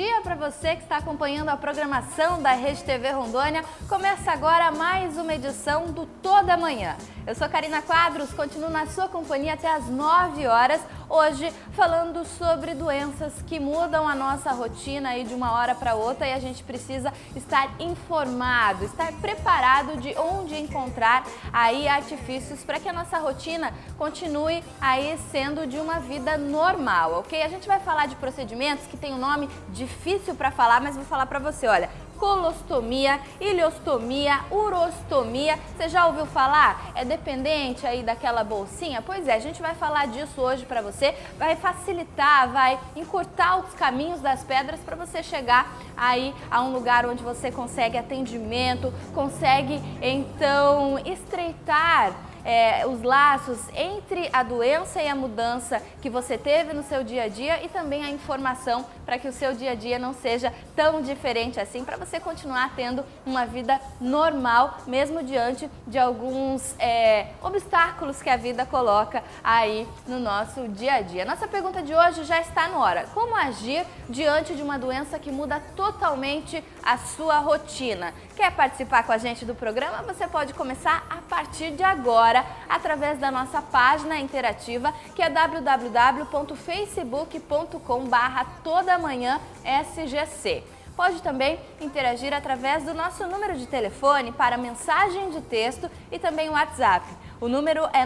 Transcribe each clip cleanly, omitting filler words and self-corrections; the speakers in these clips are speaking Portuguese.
dia para você que está acompanhando a programação da Rede TV Rondônia. Começa agora mais uma edição do Toda Manhã. Eu sou Karina Quadros, continuo na sua companhia até às 9 horas, hoje falando sobre doenças que mudam a nossa rotina aí de uma hora para outra e a gente precisa estar informado, estar preparado de onde encontrar aí artifícios para que a nossa rotina continue aí sendo de uma vida normal, ok? A gente vai falar de procedimentos que tem um nome difícil para falar, mas vou falar para você, olha. Colostomia, ileostomia, urostomia, você já ouviu falar? É dependente aí daquela bolsinha? Pois é, a gente vai falar disso hoje para você, vai facilitar, vai encurtar os caminhos das pedras para você chegar aí a um lugar onde você consegue atendimento, consegue então estreitar os laços entre a doença e a mudança que você teve no seu dia a dia e também a informação para que o seu dia a dia não seja tão diferente assim, para você continuar tendo uma vida normal, mesmo diante de alguns obstáculos que a vida coloca aí no nosso dia a dia. Nossa pergunta de hoje já está no hora. Como agir diante de uma doença que muda totalmente a sua rotina? Quer participar com a gente do programa? Você pode começar a partir de agora através da nossa página interativa, que é www.facebook.com/todamanhãsgc. Pode também interagir através do nosso número de telefone para mensagem de texto e também o WhatsApp. O número é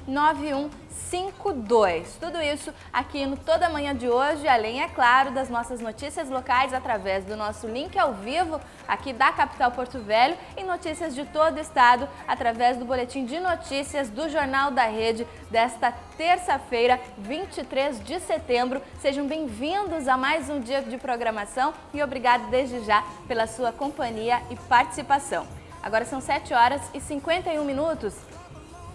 9941-9152. Tudo isso aqui no Toda Manhã de hoje, além, é claro, das nossas notícias locais através do nosso link ao vivo aqui da capital Porto Velho e notícias de todo o estado através do boletim de notícias do Jornal da Rede desta terça-feira, 23 de setembro. Sejam bem-vindos a mais um dia de programação e obrigado desde já pela sua companhia e participação. Agora são 7 horas e 51 minutos.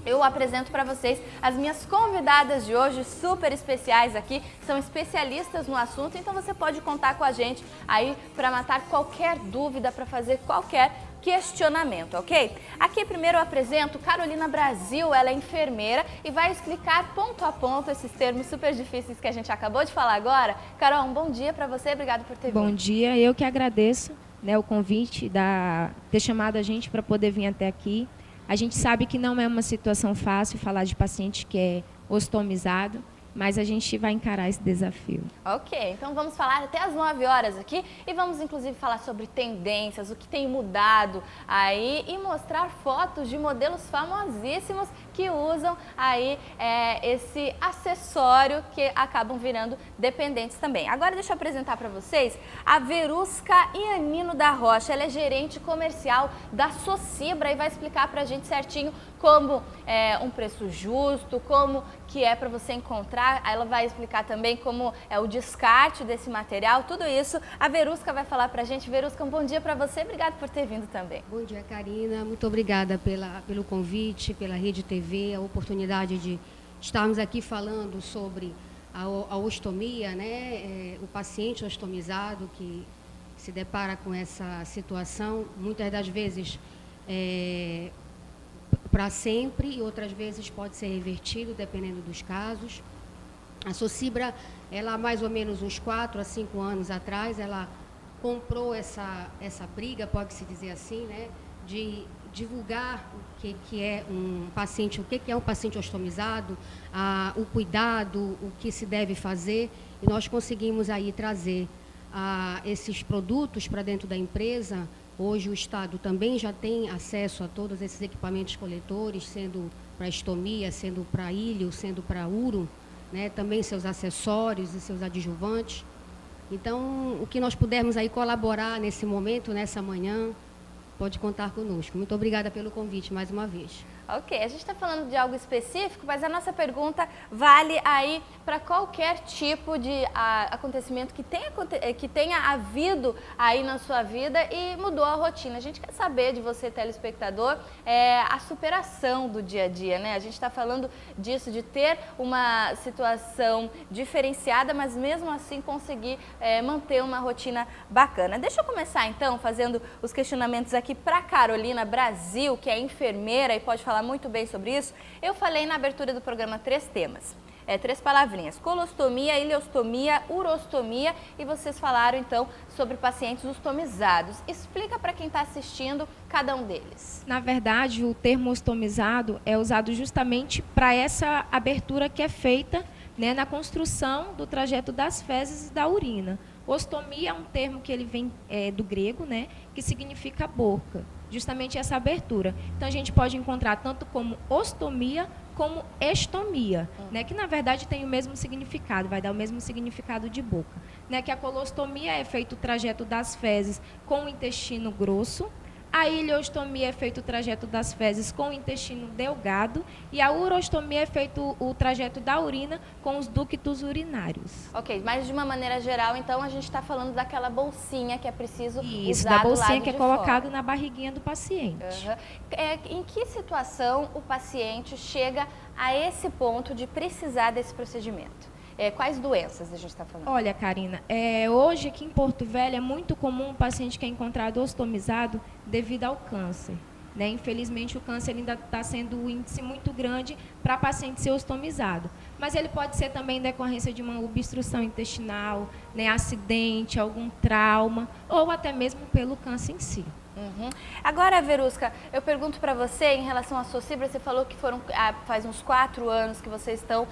Eu apresento para vocês as minhas convidadas de hoje, super especiais aqui, são especialistas no assunto, então você pode contar com a gente aí para matar qualquer dúvida, para fazer qualquer questionamento, ok? Aqui primeiro eu apresento Carolina Brasil, ela é enfermeira e vai explicar ponto a ponto esses termos super difíceis que a gente acabou de falar agora. Carol, um bom dia para você, obrigada por ter vindo. Bom dia, eu que agradeço, né, o convite, ter chamado a gente para poder vir até aqui. A gente sabe que não é uma situação fácil falar de paciente que é ostomizado, mas a gente vai encarar esse desafio. Ok, então vamos falar até às 9 horas aqui e vamos inclusive falar sobre tendências, o que tem mudado aí e mostrar fotos de modelos famosíssimos que usam aí esse acessório que acabam virando dependentes também. Agora deixa eu apresentar para vocês a Verusca Ianino da Rocha, ela é gerente comercial da Socibra e vai explicar para a gente certinho como um preço justo, como que é para você encontrar. Ela vai explicar também como é o descarte desse material, tudo isso a Verusca vai falar pra gente. Verusca, um bom dia para você, obrigada por ter vindo também. Bom dia, Karina, muito obrigada pelo convite, pela Rede TV, a oportunidade de estarmos aqui falando sobre a ostomia, né? O paciente ostomizado que se depara com essa situação, muitas das vezes para sempre e outras vezes pode ser revertido, dependendo dos casos. A Socibra, ela há mais ou menos uns 4 a 5 anos atrás, ela comprou essa briga, pode-se dizer assim, né, de divulgar o que é um paciente, o que é um paciente ostomizado, o cuidado, o que se deve fazer, e nós conseguimos aí trazer esses produtos para dentro da empresa. Hoje o Estado também já tem acesso a todos esses equipamentos coletores, sendo para estomia, sendo para ilho, sendo para uro, né, também seus acessórios e seus adjuvantes. Então, o que nós pudermos aí colaborar nesse momento, nessa manhã, pode contar conosco. Muito obrigada pelo convite mais uma vez. Ok, a gente está falando de algo específico, mas a nossa pergunta vale aí para qualquer tipo de acontecimento que tenha havido aí na sua vida e mudou a rotina. A gente quer saber de você, telespectador, a superação do dia a dia, né? A gente está falando disso, de ter uma situação diferenciada, mas mesmo assim conseguir manter uma rotina bacana. Deixa eu começar então fazendo os questionamentos aqui para Carolina Brasil, que é enfermeira e pode falar muito bem sobre isso. Eu falei na abertura do programa 3 temas. 3 palavrinhas: colostomia, ileostomia, urostomia, e vocês falaram então sobre pacientes ostomizados. Explica para quem está assistindo cada um deles. Na verdade, o termo ostomizado é usado justamente para essa abertura que é feita, né, na construção do trajeto das fezes e da urina. Ostomia é um termo que ele vem do grego, né, que significa boca, justamente essa abertura. Então, a gente pode encontrar tanto como ostomia como estomia, né, que na verdade tem o mesmo significado, vai dar o mesmo significado de boca. Né, que a colostomia é feito o trajeto das fezes com o intestino grosso, a ileostomia é feito o trajeto das fezes com o intestino delgado e a urostomia é feito o trajeto da urina com os ductos urinários. Ok, mas de uma maneira geral, então, a gente está falando daquela bolsinha que é preciso Isso, usar da bolsinha do lado que é de colocado fora. na barriguinha do paciente. Em que situação o paciente chega a esse ponto de precisar desse procedimento? Quais doenças a gente está falando? Olha, Karina, hoje aqui em Porto Velho é muito comum um paciente que é encontrado ostomizado devido ao câncer. Né? Infelizmente, o câncer ainda está sendo um índice muito grande para paciente ser ostomizado. Mas ele pode ser também em decorrência de uma obstrução intestinal, né, acidente, algum trauma, ou até mesmo pelo câncer em si. Agora, Verusca, eu pergunto para você em relação à Socibra. Você falou que faz uns 4 anos que vocês estão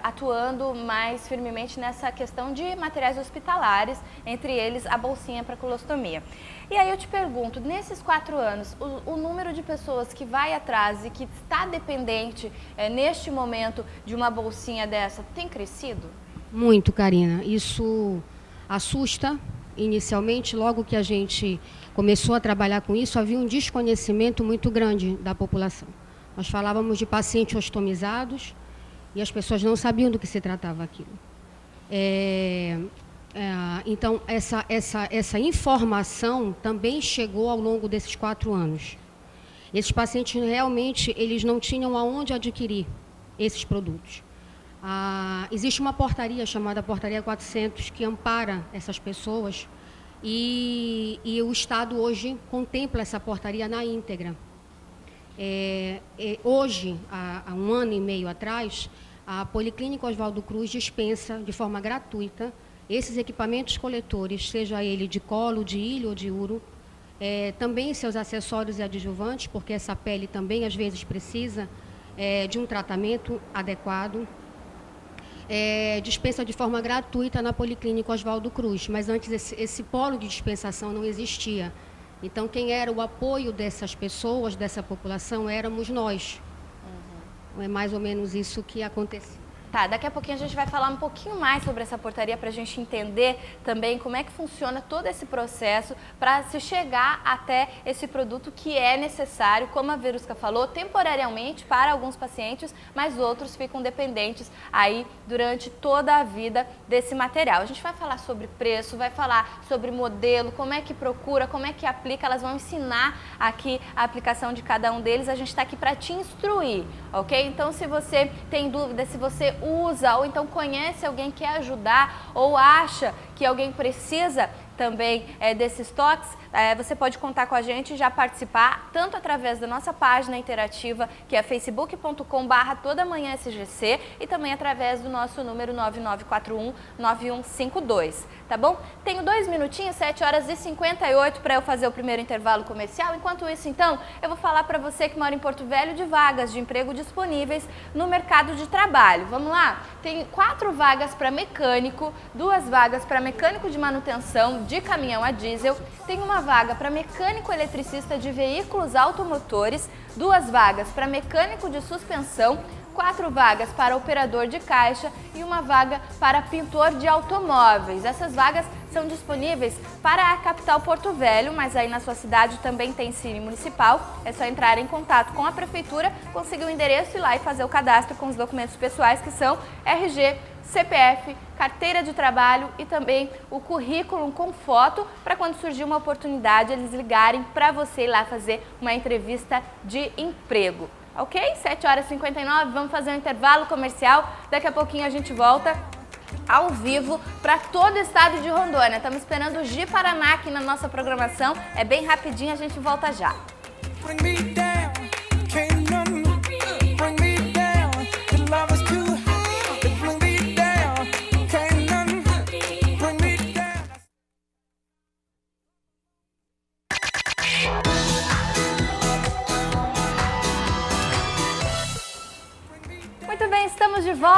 atuando mais firmemente nessa questão de materiais hospitalares, entre eles a bolsinha para colostomia. E aí eu te pergunto, nesses 4 anos, o número de pessoas que vai atrás e que está dependente neste momento de uma bolsinha dessa tem crescido? Muito, Karina. Isso assusta. Inicialmente, logo que a gente começou a trabalhar com isso, havia um desconhecimento muito grande da população. Nós falávamos de pacientes ostomizados e as pessoas não sabiam do que se tratava aquilo. Então, essa informação também chegou ao longo desses 4 anos. Esses pacientes realmente eles não tinham aonde adquirir esses produtos. Existe uma portaria chamada Portaria 400 que ampara essas pessoas e o Estado hoje contempla essa portaria na íntegra. Hoje, há 1 ano e meio atrás, a Policlínica Oswaldo Cruz dispensa de forma gratuita esses equipamentos coletores, seja ele de colo, de ilha ou de uro, também seus acessórios e adjuvantes, porque essa pele também às vezes precisa de um tratamento adequado. Dispensa de forma gratuita na Policlínica Oswaldo Cruz, mas antes esse polo de dispensação não existia. Então, quem era o apoio dessas pessoas, dessa população, éramos nós. É mais ou menos isso que acontecia. Tá, daqui a pouquinho a gente vai falar um pouquinho mais sobre essa portaria para a gente entender também como é que funciona todo esse processo para se chegar até esse produto que é necessário, como a Verusca falou, temporariamente para alguns pacientes, mas outros ficam dependentes aí durante toda a vida desse material. A gente vai falar sobre preço, vai falar sobre modelo, como é que procura, como é que aplica, elas vão ensinar aqui a aplicação de cada um deles. A gente está aqui para te instruir, ok? Então, se você tem dúvida, se você usa ou então conhece alguém que quer ajudar ou acha que alguém precisa também desses toques, você pode contar com a gente e já participar, tanto através da nossa página interativa, que é facebook.com/todamanhãsgc, e também através do nosso número 9941-9152, tá bom? Tenho 2 minutinhos, 7h58, para eu fazer o primeiro intervalo comercial. Enquanto isso, então, eu vou falar para você que mora em Porto Velho de vagas de emprego disponíveis no mercado de trabalho. Vamos lá? Tem 4 vagas para mecânico, 2 vagas para mecânico de manutenção de caminhão a diesel, tem uma vaga para mecânico eletricista de veículos automotores, 2 vagas para mecânico de suspensão, 4 vagas para operador de caixa e 1 vaga para pintor de automóveis. Essas vagas são disponíveis para a capital Porto Velho, mas aí na sua cidade também tem Cine Municipal. É só entrar em contato com a prefeitura, conseguir o endereço, ir lá e fazer o cadastro com os documentos pessoais, que são RG, CPF, carteira de trabalho e também o currículo com foto, para quando surgir uma oportunidade eles ligarem para você ir lá fazer uma entrevista de emprego. Ok? 7h59, vamos fazer um intervalo comercial. Daqui a pouquinho a gente volta ao vivo para todo o estado de Rondônia. Estamos esperando o Gi Paraná aqui na nossa programação. É bem rapidinho, a gente volta já. Bring me down, can't none bring me down. The love is too high.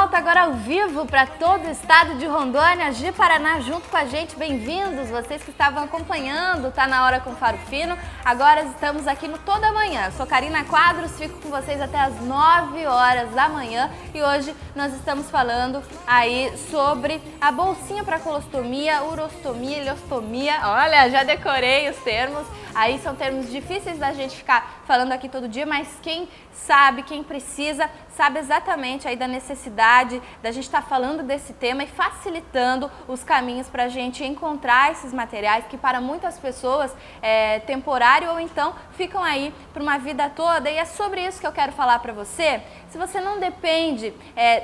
volta agora ao vivo para todo o estado de Rondônia, de Paraná, junto com a gente. Bem-vindos, vocês que estavam acompanhando, tá na hora com Faro Fino. Agora estamos aqui no Toda Manhã. Sou Karina Quadros, fico com vocês até as 9 horas da manhã e hoje nós estamos falando aí sobre a bolsinha para colostomia, urostomia, ileostomia. Olha, já decorei os termos. Aí são termos difíceis da gente ficar falando aqui todo dia, mas quem sabe, quem precisa, sabe exatamente aí da necessidade da gente estar falando desse tema e facilitando os caminhos para a gente encontrar esses materiais que para muitas pessoas é temporário ou então ficam aí para uma vida toda. E é sobre isso que eu quero falar para você. Se você não depende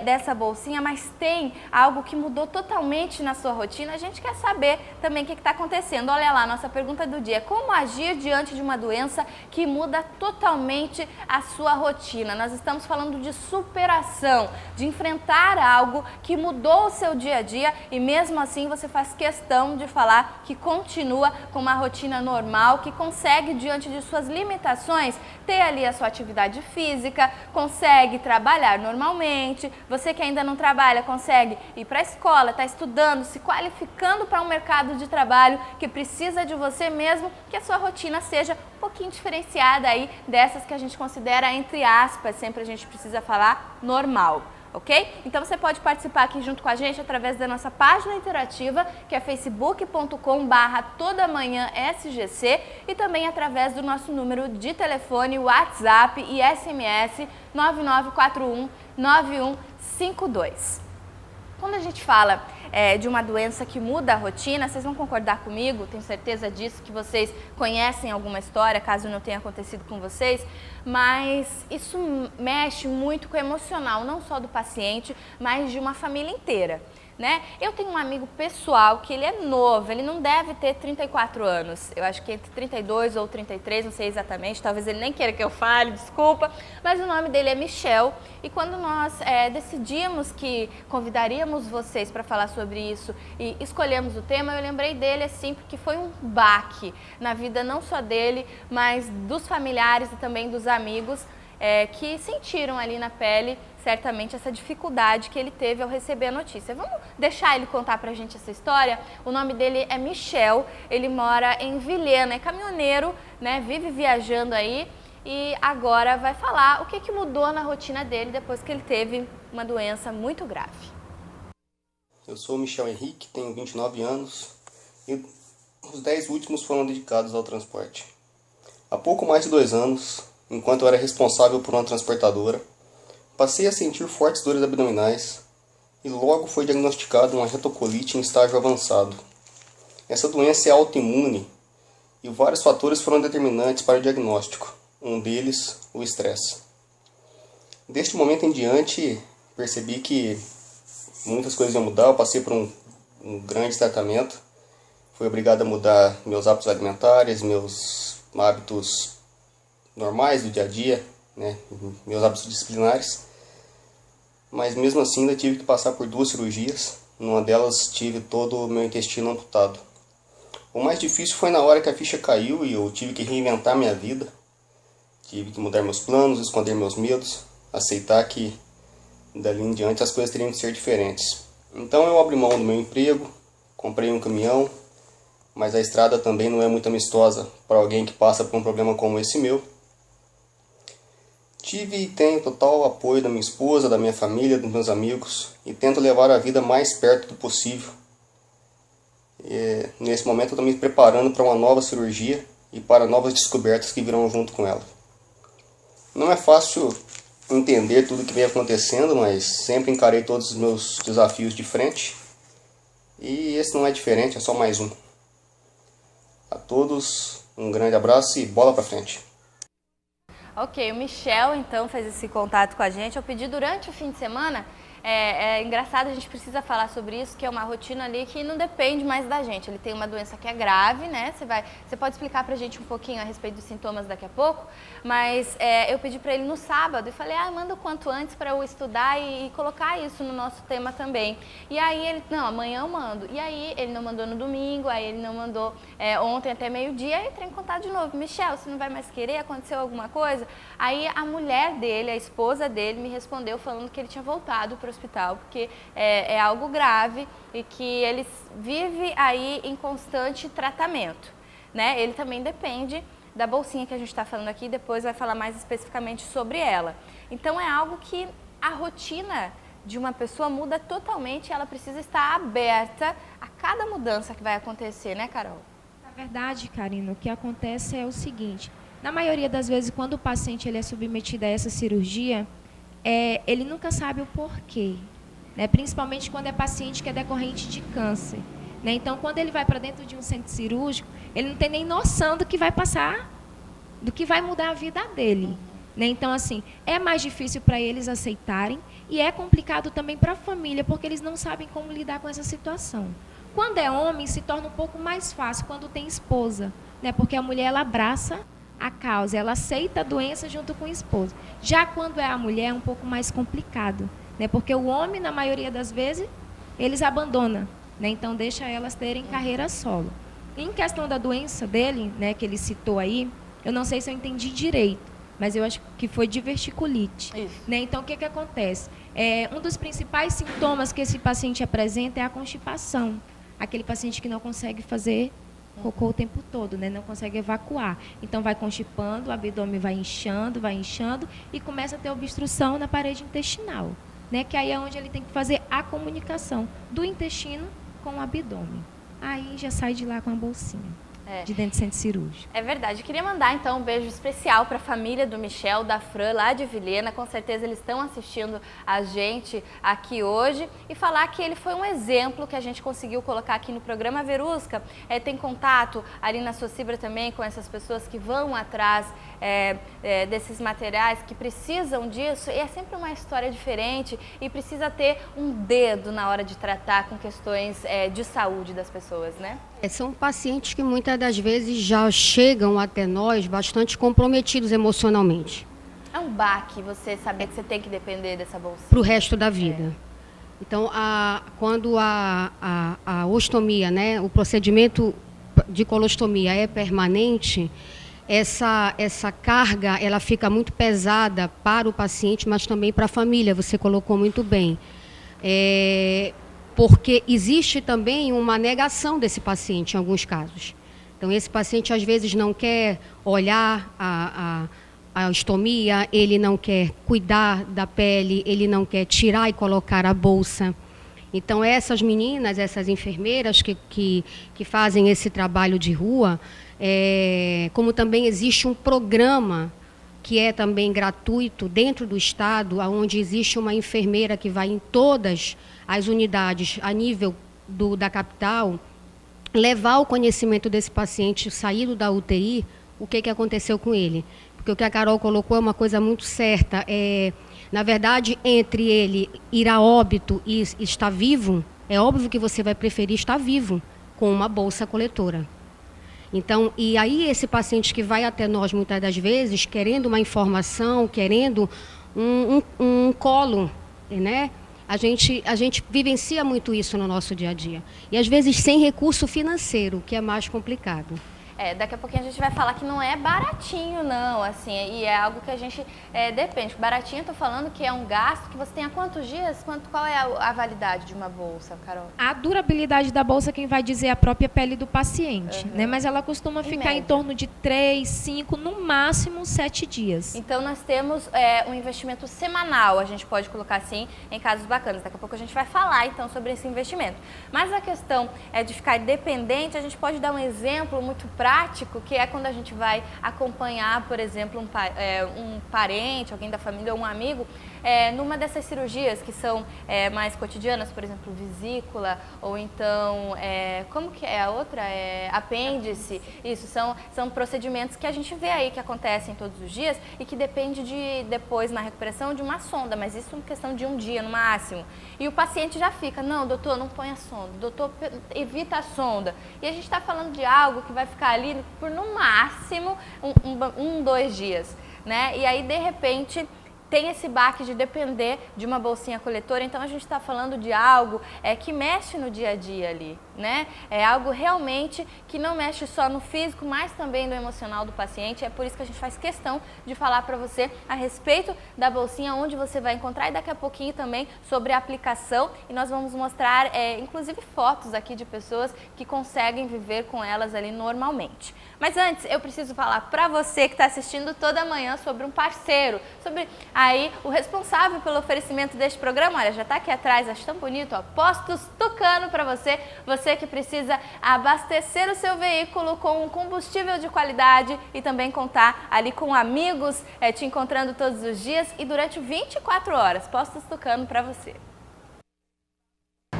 dessa bolsinha, mas tem algo que mudou totalmente na sua rotina, a gente quer saber também o que está acontecendo. Olha lá, nossa pergunta do dia: como agir diante de uma doença que muda totalmente a sua rotina? Nós estamos falando de superação, de enfrentar algo que mudou o seu dia a dia e mesmo assim você faz questão de falar que continua com uma rotina normal, que consegue, diante de suas limitações, ter ali a sua atividade física, consegue trabalhar normalmente. Você que ainda não trabalha, consegue ir para a escola, está estudando, se qualificando para um mercado de trabalho que precisa de você, mesmo que a sua rotina seja um pouquinho diferenciada aí dessas que a gente considera, entre aspas, sempre a gente precisa falar, normal. Ok? Então você pode participar aqui junto com a gente através da nossa página interativa, que é facebook.com/todamanhãsgc, e também através do nosso número de telefone, WhatsApp e SMS 9941-9152. Quando a gente fala de uma doença que muda a rotina, vocês vão concordar comigo, tenho certeza disso, que vocês conhecem alguma história, caso não tenha acontecido com vocês, mas isso mexe muito com o emocional, não só do paciente, mas de uma família inteira. Né? Eu tenho um amigo pessoal que ele é novo, ele não deve ter 34 anos, eu acho que entre 32 ou 33, não sei exatamente, talvez ele nem queira que eu fale, desculpa, mas o nome dele é Michel, e quando nós decidimos que convidaríamos vocês para falar sobre isso e escolhemos o tema, eu lembrei dele assim, porque foi um baque na vida não só dele, mas dos familiares e também dos amigos, que sentiram ali na pele certamente essa dificuldade que ele teve ao receber a notícia. Vamos deixar ele contar pra gente essa história? O nome dele é Michel, ele mora em Vilhena, é caminhoneiro, né? Vive viajando aí e agora vai falar o que mudou na rotina dele depois que ele teve uma doença muito grave. Eu sou o Michel Henrique, tenho 29 anos e os 10 últimos foram dedicados ao transporte. Há pouco mais de 2 anos, enquanto eu era responsável por uma transportadora, passei a sentir fortes dores abdominais e logo foi diagnosticado uma retocolite em estágio avançado. Essa doença é autoimune e vários fatores foram determinantes para o diagnóstico, um deles o estresse. Deste momento em diante, percebi que muitas coisas iam mudar, eu passei por um grande tratamento, fui obrigado a mudar meus hábitos alimentares, meus hábitos normais do dia a dia, né, meus hábitos disciplinares, mas mesmo assim ainda tive que passar por 2 cirurgias, numa delas tive todo o meu intestino amputado. O mais difícil foi na hora que a ficha caiu e eu tive que reinventar minha vida, tive que mudar meus planos, esconder meus medos, aceitar que dali em diante as coisas teriam que ser diferentes. Então eu abri mão do meu emprego, comprei um caminhão, mas a estrada também não é muito amistosa para alguém que passa por um problema como esse meu. Tive e tenho total apoio da minha esposa, da minha família, dos meus amigos e tento levar a vida mais perto do possível. Nesse momento eu estou me preparando para uma nova cirurgia e para novas descobertas que virão junto com ela. Não é fácil entender tudo o que vem acontecendo, mas sempre encarei todos os meus desafios de frente e esse não é diferente, é só mais um. A todos um grande abraço e bola para frente. Ok, o Michel então fez esse contato com a gente. Eu pedi durante o fim de semana. É engraçado, a gente precisa falar sobre isso, que é uma rotina ali que não depende mais da gente. Ele tem uma doença que é grave, né? Você pode explicar pra gente um pouquinho a respeito dos sintomas daqui a pouco, mas eu pedi pra ele no sábado e falei, manda o quanto antes pra eu estudar e colocar isso no nosso tema também. E aí ele, não, amanhã eu mando. E aí ele não mandou no domingo, aí ele não mandou ontem até meio-dia, aí eu entrei em contato de novo. Michel, você não vai mais querer? Aconteceu alguma coisa? Aí a mulher dele, a esposa dele, me respondeu falando que ele tinha voltado pro hospital, porque é algo grave e que ele vive aí em constante tratamento, né? Ele também depende da bolsinha que a gente está falando aqui, depois vai falar mais especificamente sobre ela. Então é algo que a rotina de uma pessoa muda totalmente e ela precisa estar aberta a cada mudança que vai acontecer, né, Carol? Na verdade, Karina, o que acontece é o seguinte, na maioria das vezes, quando o paciente ele é submetido a essa cirurgia, ele nunca sabe o porquê, né? Principalmente quando é paciente que é decorrente de câncer. Né? Então, quando ele vai para dentro de um centro cirúrgico, ele não tem nem noção do que vai passar, do que vai mudar a vida dele. Né? Então, assim, é mais difícil para eles aceitarem e é complicado também para a família, porque eles não sabem como lidar com essa situação. Quando é homem, se torna um pouco mais fácil quando tem esposa, né? Porque a mulher ela abraça a causa, ela aceita a doença junto com o esposo. Já quando é a mulher, é um pouco mais complicado, né? Porque o homem, na maioria das vezes, eles abandonam, né? Então, deixa elas terem carreira solo. Em questão da doença dele, né, que ele citou aí, eu não sei se eu entendi direito, mas eu acho que foi diverticulite. Né? Então, o que acontece? Um dos principais sintomas que esse paciente apresenta é a constipação. Aquele paciente que não consegue fazer cocô o tempo todo, né? Não consegue evacuar. Então, vai constipando, o abdômen vai inchando e começa a ter obstrução na parede intestinal. Né? Que aí é onde ele tem que fazer a comunicação do intestino com o abdômen. Aí já sai de lá com a bolsinha. De dentro do centro cirúrgico. É verdade. Eu queria mandar, então, um beijo especial para a família do Michel, da Fran, lá de Vilhena. Com certeza eles estão assistindo a gente aqui hoje. E falar que ele foi um exemplo que a gente conseguiu colocar aqui no programa Verusca. Tem contato ali na Socibra também com essas pessoas que vão atrás desses materiais, que precisam disso. E é sempre uma história diferente e precisa ter um dedo na hora de tratar com questões de saúde das pessoas, né? São pacientes que muitas das vezes já chegam até nós bastante comprometidos emocionalmente. É um baque você saber que você tem que depender dessa bolsa. Para o resto da vida. Então, quando a ostomia, né, o procedimento de colostomia é permanente, essa carga ela fica muito pesada para o paciente, mas também para a família, você colocou muito bem. Porque existe também uma negação desse paciente em alguns casos. Então, esse paciente às vezes não quer olhar a ostomia, ele não quer cuidar da pele, ele não quer tirar e colocar a bolsa. Então, essas meninas, essas enfermeiras que fazem esse trabalho de rua, como também existe um programa que é também gratuito dentro do estado, onde existe uma enfermeira que vai em todas as unidades a nível da capital, levar o conhecimento desse paciente saído da UTI, o que aconteceu com ele. Porque o que a Carol colocou é uma coisa muito certa. Na verdade, entre ele ir a óbito e estar vivo, é óbvio que você vai preferir estar vivo com uma bolsa coletora. Então, e aí esse paciente que vai até nós muitas das vezes, querendo uma informação, querendo um colo, né? A gente vivencia muito isso no nosso dia a dia. E às vezes sem recurso financeiro, que é mais complicado. Daqui a pouquinho a gente vai falar que não é baratinho, não, assim, e é algo que a gente depende. Baratinho, eu tô falando que é um gasto que você tem há quantos dias? Qual é a validade de uma bolsa, Carol? A durabilidade da bolsa, quem vai dizer é a própria pele do paciente, né? Mas ela costuma ficar em torno de 3, 5, no máximo 7 dias. Então, nós temos um investimento semanal, a gente pode colocar assim, em casos bacanas. Daqui a pouco a gente vai falar, então, sobre esse investimento. Mas a questão de ficar dependente, a gente pode dar um exemplo muito prático, que é quando a gente vai acompanhar, por exemplo, um parente, alguém da família ou um amigo, numa dessas cirurgias que são mais cotidianas, por exemplo, vesícula, ou então, como que é a outra? Apêndice. Isso, são procedimentos que a gente vê aí que acontecem todos os dias e que depende depois, na recuperação, de uma sonda, mas isso é questão de um dia no máximo. E o paciente já fica, não, doutor, não põe a sonda, doutor, evita a sonda. E a gente está falando de algo que vai ficar ali por, no máximo, 2 dias, né? E aí, de repente, tem esse baque de depender de uma bolsinha coletora, então a gente está falando de algo que mexe no dia a dia ali, né? É algo realmente que não mexe só no físico, mas também no emocional do paciente. É por isso que a gente faz questão de falar para você a respeito da bolsinha, onde você vai encontrar, e daqui a pouquinho também sobre a aplicação. E nós vamos mostrar, inclusive, fotos aqui de pessoas que conseguem viver com elas ali normalmente. Mas antes, eu preciso falar para você que está assistindo toda manhã sobre um parceiro, sobre aí o responsável pelo oferecimento deste programa. Olha, já está aqui atrás, acho tão bonito, ó, Postos Tucano para você. Você que precisa abastecer o seu veículo com um combustível de qualidade e também contar ali com amigos te encontrando todos os dias e durante 24 horas. Postos Tucano para você.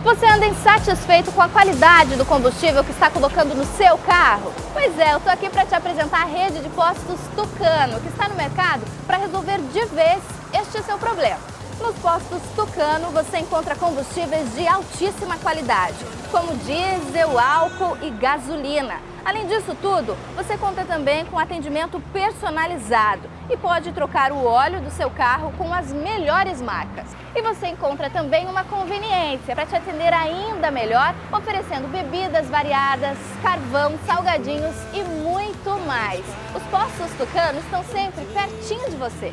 Você anda insatisfeito com a qualidade do combustível que está colocando no seu carro? Pois é, eu estou aqui para te apresentar a rede de postos Tucano, que está no mercado para resolver de vez este seu problema. Nos postos Tucano você encontra combustíveis de altíssima qualidade, como diesel, álcool e gasolina. Além disso tudo, você conta também com atendimento personalizado e pode trocar o óleo do seu carro com as melhores marcas. E você encontra também uma conveniência para te atender ainda melhor, oferecendo bebidas variadas, carvão, salgadinhos e muito mais. Os postos Tucano estão sempre pertinho de você.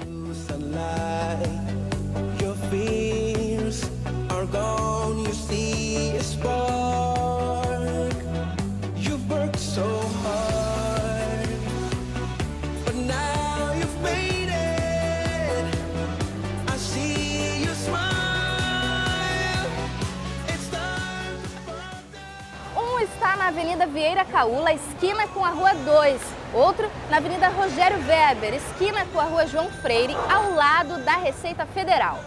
Um está na Avenida Vieira Caula, esquina com a Rua 2. Outro na Avenida Rogério Weber, esquina com a Rua João Freire, ao lado da Receita Federal.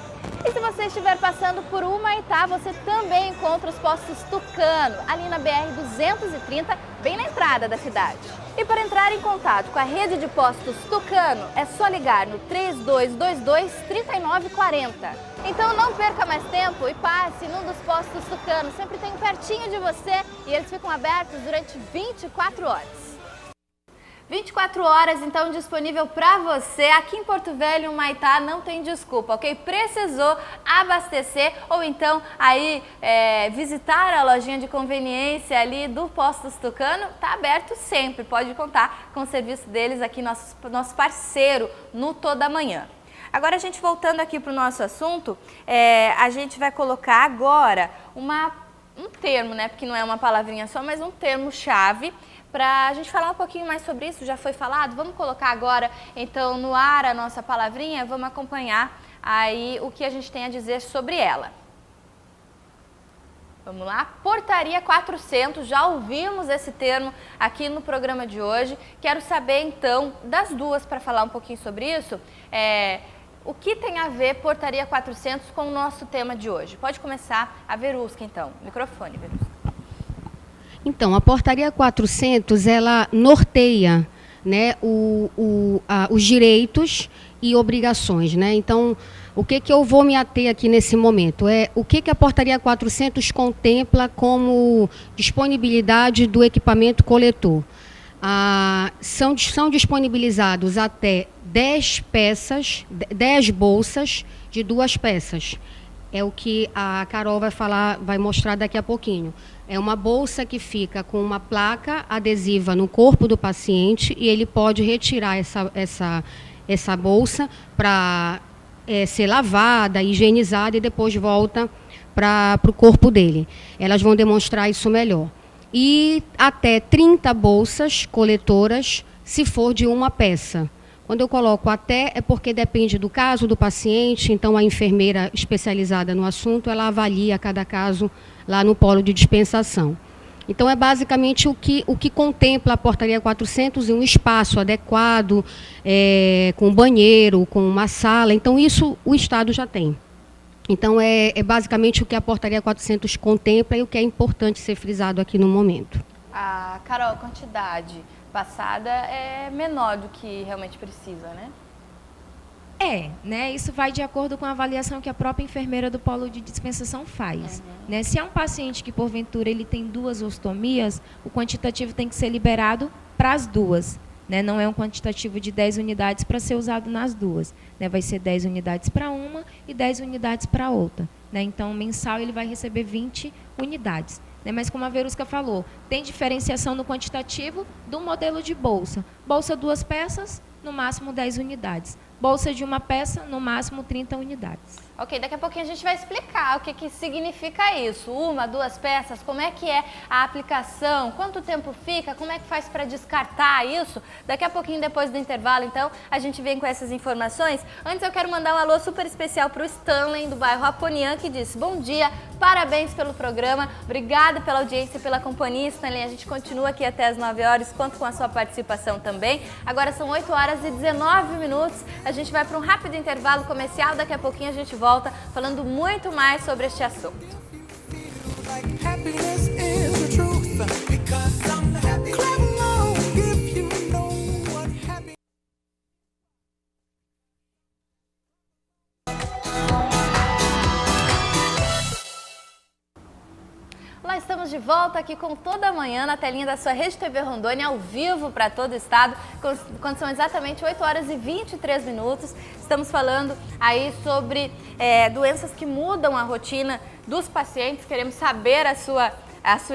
E se você estiver passando por Humaitá, você também encontra os postos Tucano, ali na BR-230, bem na entrada da cidade. E para entrar em contato com a rede de postos Tucano, é só ligar no 3222-3940. Então não perca mais tempo e passe num dos postos Tucano, sempre tem pertinho de você e eles ficam abertos durante 24 horas. 24 horas, então, disponível para você. Aqui em Porto Velho, Humaitá, não tem desculpa, ok? Precisou abastecer ou então aí visitar a lojinha de conveniência ali do Postos Tucano, tá aberto sempre. Pode contar com o serviço deles aqui, nosso parceiro no Toda Manhã. Agora, a gente voltando aqui para o nosso assunto, a gente vai colocar agora um termo, né? Porque não é uma palavrinha só, mas um termo-chave, para a gente falar um pouquinho mais sobre isso. Já foi falado, vamos colocar agora então no ar a nossa palavrinha, vamos acompanhar aí o que a gente tem a dizer sobre ela. Vamos lá, Portaria 400, já ouvimos esse termo aqui no programa de hoje. Quero saber então das duas, para falar um pouquinho sobre isso, o que tem a ver Portaria 400 com o nosso tema de hoje. Pode começar a Verusca então, microfone, Verusca. Então, a Portaria 400, ela norteia, né, os direitos e obrigações, né? Então, o que eu vou me ater aqui nesse momento o que a Portaria 400 contempla como disponibilidade do equipamento coletor. São disponibilizados até 10 peças, 10 bolsas de 2 peças. É o que a Carol vai mostrar daqui a pouquinho. É uma bolsa que fica com uma placa adesiva no corpo do paciente e ele pode retirar essa bolsa para ser lavada, higienizada e depois volta para o corpo dele. Elas vão demonstrar isso melhor. E até 30 bolsas coletoras, se for de 1 peça. Quando eu coloco até, é porque depende do caso do paciente, então a enfermeira especializada no assunto, ela avalia cada caso lá no polo de dispensação. Então, é basicamente o que contempla a Portaria 400 em um espaço adequado, com banheiro, com uma sala. Então, isso o Estado já tem. Então, é basicamente o que a Portaria 400 contempla e o que é importante ser frisado aqui no momento. Carol, a quantidade passada é menor do que realmente precisa, né? Né? Isso vai de acordo com a avaliação que a própria enfermeira do polo de dispensação faz. Né? Se é um paciente que, porventura, ele tem 2 ostomias, o quantitativo tem que ser liberado para as 2. Né? Não é um quantitativo de 10 unidades para ser usado nas 2. Né? Vai ser 10 unidades para uma e 10 unidades para outra. Né? Então, mensal, ele vai receber 20 unidades. né? Mas como a Verusca falou, tem diferenciação no quantitativo do modelo de bolsa. Bolsa 2 peças, no máximo 10 unidades. Bolsa de 1 peça, no máximo 30 unidades. Ok, daqui a pouquinho a gente vai explicar o que significa isso. 1, 2 peças, como é que é a aplicação, quanto tempo fica, como é que faz para descartar isso. Daqui a pouquinho, depois do intervalo, então, a gente vem com essas informações. Antes eu quero mandar um alô super especial para o Stanley, do bairro Aponian, que disse: bom dia, parabéns pelo programa, obrigada pela audiência e pela companhia, Stanley. A gente continua aqui até as 9 horas, conto com a sua participação também. Agora são 8 horas e 19 minutos, a gente vai para um rápido intervalo comercial, daqui a pouquinho a gente volta falando muito mais sobre este assunto. Lá estamos de volta aqui com Toda a Manhã na telinha da sua Rede TV Rondônia, ao vivo para todo o estado, quando são exatamente 8 horas e 23 minutos. Estamos falando aí sobre doenças que mudam a rotina dos pacientes. Queremos saber a sua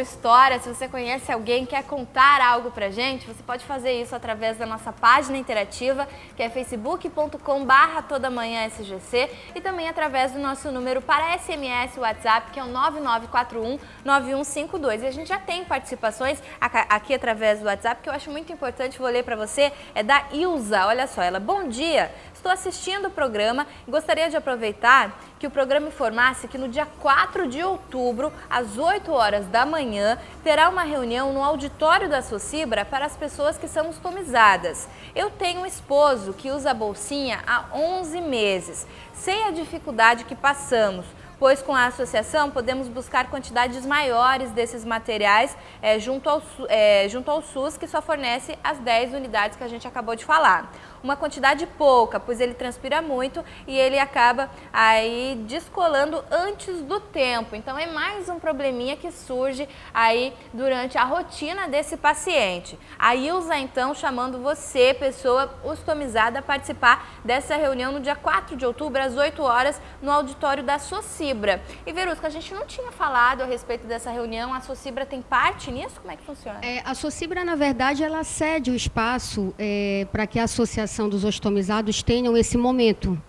história. Se você conhece alguém, quer contar algo pra gente, você pode fazer isso através da nossa página interativa, que é facebook.com/todamanhãsgc, e também através do nosso número para SMS WhatsApp, que é o 9941-9152. E a gente já tem participações aqui através do WhatsApp, que eu acho muito importante, vou ler para você, é da Ilza. Olha só, ela: bom dia, estou assistindo o programa e gostaria de aproveitar que o programa informasse que no dia 4 de outubro, às 8 horas da manhã, terá uma reunião no auditório da Socibra para as pessoas que são ostomizadas. Eu tenho um esposo que usa a bolsinha há 11 meses. Sei a dificuldade que passamos, pois com a associação podemos buscar quantidades maiores desses materiais junto ao SUS, que só fornece as 10 unidades que a gente acabou de falar. Uma quantidade pouca, pois ele transpira muito e ele acaba aí descolando antes do tempo. Então é mais um probleminha que surge aí durante a rotina desse paciente. A Ilza, então, chamando você, pessoa ostomizada, a participar dessa reunião no dia 4 de outubro, às 8 horas, no auditório da Socibra. E Verusca, a gente não tinha falado a respeito dessa reunião, a Socibra tem parte nisso? Como é que funciona? A Socibra, na verdade, ela cede o espaço para que a associação dos ostomizados tenham esse momento.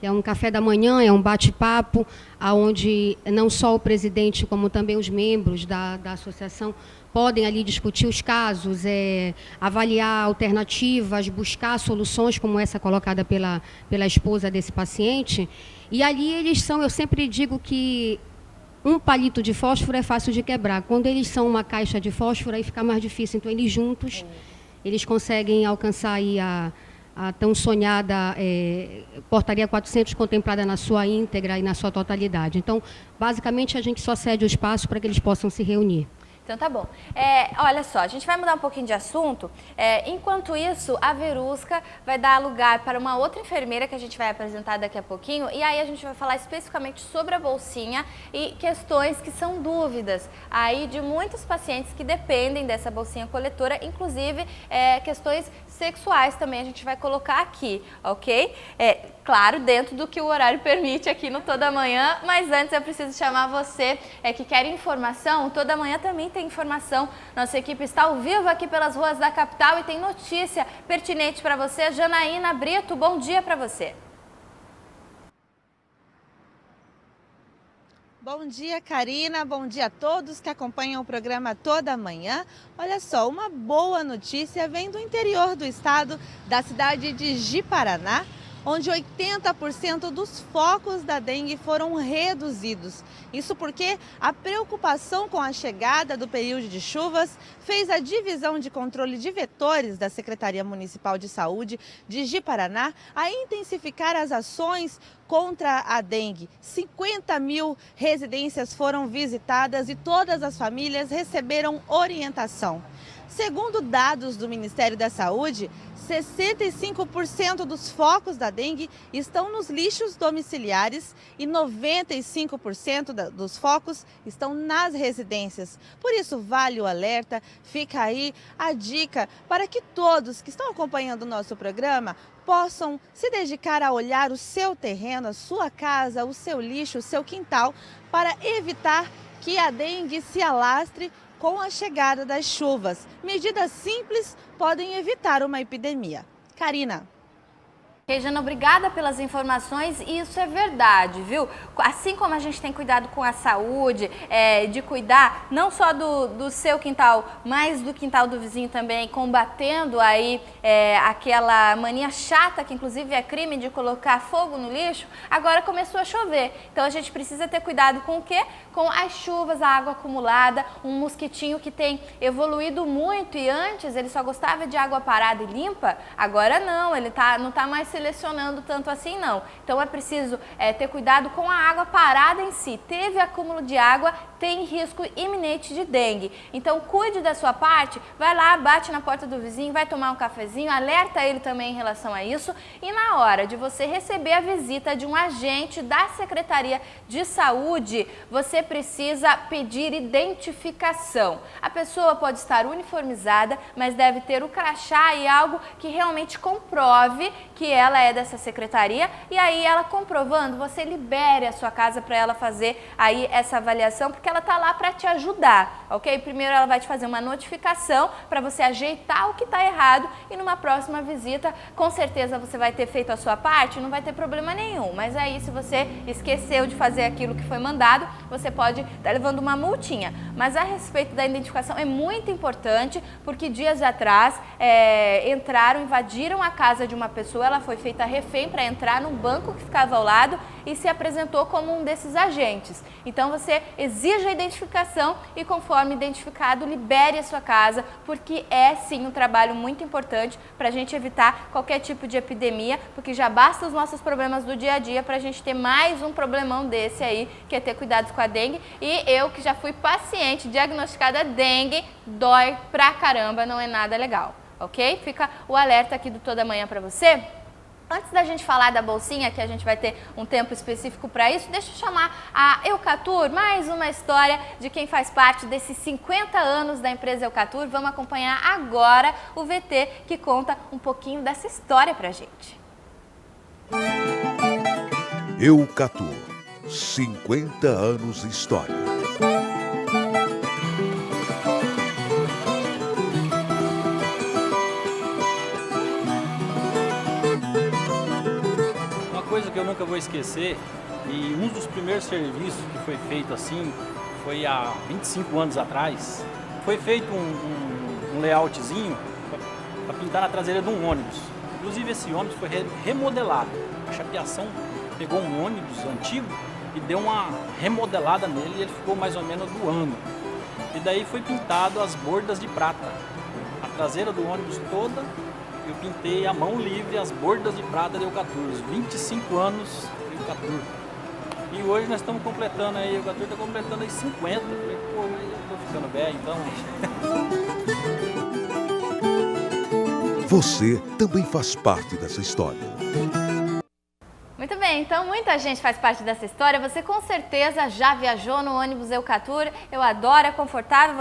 É um café da manhã, é um bate-papo, onde não só o presidente, como também os membros da associação podem ali discutir os casos, avaliar alternativas, buscar soluções como essa colocada pela esposa desse paciente. E ali eles são, eu sempre digo que um palito de fósforo é fácil de quebrar. Quando eles são uma caixa de fósforo, aí fica mais difícil. Então, eles juntos, eles conseguem alcançar aí a tão sonhada portaria 400 contemplada na sua íntegra e na sua totalidade. Então, basicamente, a gente só cede o espaço para que eles possam se reunir. Então tá bom. Olha só, a gente vai mudar um pouquinho de assunto. Enquanto isso, a Verusca vai dar lugar para uma outra enfermeira que a gente vai apresentar daqui a pouquinho. E aí a gente vai falar especificamente sobre a bolsinha e questões que são dúvidas aí de muitos pacientes que dependem dessa bolsinha coletora, inclusive questões sexuais também a gente vai colocar aqui, ok? Claro, dentro do que o horário permite aqui no Toda Manhã, mas antes eu preciso chamar você que quer informação. Toda Manhã também tem informação. Nossa equipe está ao vivo aqui pelas ruas da capital e tem notícia pertinente para você. Janaína Brito, bom dia para você. Bom dia, Karina. Bom dia a todos que acompanham o programa Toda Manhã. Olha só, uma boa notícia vem do interior do estado, da cidade de Ji-Paraná, onde 80% dos focos da dengue foram reduzidos. Isso porque a preocupação com a chegada do período de chuvas fez a divisão de controle de vetores da Secretaria Municipal de Saúde de Ji-Paraná a intensificar as ações contra a dengue. 50 mil residências foram visitadas e todas as famílias receberam orientação. Segundo dados do Ministério da Saúde, 65% dos focos da dengue estão nos lixos domiciliares e 95% dos focos estão nas residências. Por isso, vale o alerta, fica aí a dica para que todos que estão acompanhando o nosso programa possam se dedicar a olhar o seu terreno, a sua casa, o seu lixo, o seu quintal, para evitar que que a dengue se alastre com a chegada das chuvas. Medidas simples podem evitar uma epidemia. Karina. Regiana, obrigada pelas informações, e isso é verdade, viu? Assim como a gente tem cuidado com a saúde, de cuidar não só do seu quintal, mas do quintal do vizinho também, combatendo aí aquela mania chata, que inclusive é crime, de colocar fogo no lixo, agora começou a chover. Então a gente precisa ter cuidado com o quê? Com as chuvas, a água acumulada, um mosquitinho que tem evoluído muito, e antes ele só gostava de água parada e limpa, agora não, ele não está mais selecionando tanto assim não. Então é preciso ter cuidado com a água parada em si. Teve acúmulo de água, tem risco iminente de dengue. Então cuide da sua parte, vai lá, bate na porta do vizinho, vai tomar um cafezinho, alerta ele também em relação a isso, e na hora de você receber a visita de um agente da Secretaria de Saúde, você precisa pedir identificação. A pessoa pode estar uniformizada, mas deve ter o crachá e algo que realmente comprove que ela é dessa secretaria, e aí ela comprovando, você libere a sua casa para ela fazer aí essa avaliação, porque ela está lá para te ajudar, ok? Primeiro ela vai te fazer uma notificação para você ajeitar o que está errado, e numa próxima visita, com certeza você vai ter feito a sua parte, não vai ter problema nenhum, mas aí se você esqueceu de fazer aquilo que foi mandado, você pode estar levando uma multinha. Mas a respeito da identificação é muito importante, porque dias atrás invadiram a casa de uma pessoa, ela foi feita refém para entrar num banco que ficava ao lado e se apresentou como um desses agentes. Então você exige a identificação e, conforme identificado, libere a sua casa, porque é sim um trabalho muito importante para a gente evitar qualquer tipo de epidemia, porque já basta os nossos problemas do dia a dia para a gente ter mais um problemão desse aí, que é ter cuidado com a dengue. E eu, que já fui paciente diagnosticada dengue, dói pra caramba, não é nada legal, ok? Fica o alerta aqui do Toda Manhã para você. Antes da gente falar da bolsinha, que a gente vai ter um tempo específico para isso, deixa eu chamar a Eucatur, mais uma história de quem faz parte desses 50 anos da empresa Eucatur. Vamos acompanhar agora o VT, que conta um pouquinho dessa história pra gente. Eucatur, 50 anos de história. Coisa que eu nunca vou esquecer, e um dos primeiros serviços que foi feito assim foi há 25 anos atrás. Foi feito um layoutzinho para pintar na traseira de um ônibus. Inclusive esse ônibus foi remodelado. A chapeação pegou um ônibus antigo e deu uma remodelada nele, e ele ficou mais ou menos do ano. E daí foi pintado as bordas de prata. A traseira do ônibus toda, eu pintei à mão livre as bordas de prata de Eucatur, os 25 anos de Eucatur. E hoje nós estamos completando aí, Eucatur está completando aí 50. Falei, pô, mas eu estou ficando velho, então. Você também faz parte dessa história. Muito bem, então muita gente faz parte dessa história. Você com certeza já viajou no ônibus Eucatur. Eu adoro, é confortável.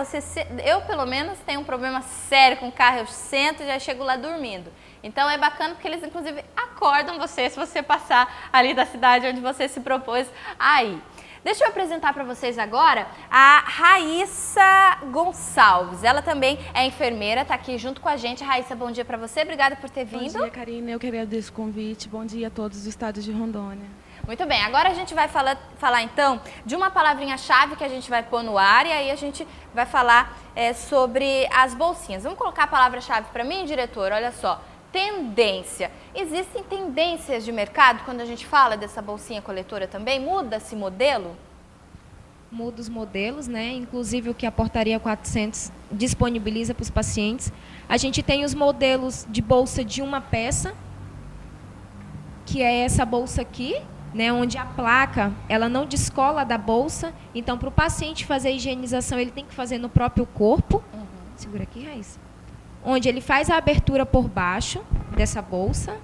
Eu pelo menos tenho um problema sério com o carro, eu sento e já chego lá dormindo. Então é bacana porque eles inclusive acordam você se você passar ali da cidade onde você se propôs a ir. Deixa eu apresentar para vocês agora a Raíssa Gonçalves. Ela também é enfermeira, está aqui junto com a gente. Raíssa, bom dia para você, obrigada por ter vindo. Bom dia, Karina, eu que agradeço o convite. Bom dia a todos do estado de Rondônia. Muito bem, agora a gente vai falar então de uma palavrinha-chave que a gente vai pôr no ar, e aí a gente vai falar sobre as bolsinhas. Vamos colocar a palavra-chave para mim, diretor? Olha só. Tendência. Existem tendências de mercado quando a gente fala dessa bolsinha coletora também? Muda-se modelo? Muda os modelos, né? Inclusive o que a portaria 400 disponibiliza para os pacientes. A gente tem os modelos de bolsa de uma peça, que é essa bolsa aqui, né? Onde a placa ela não descola da bolsa. Então, para o paciente fazer a higienização, ele tem que fazer no próprio corpo. Segura aqui, Raíssa. Onde ele faz a abertura por baixo dessa bolsa.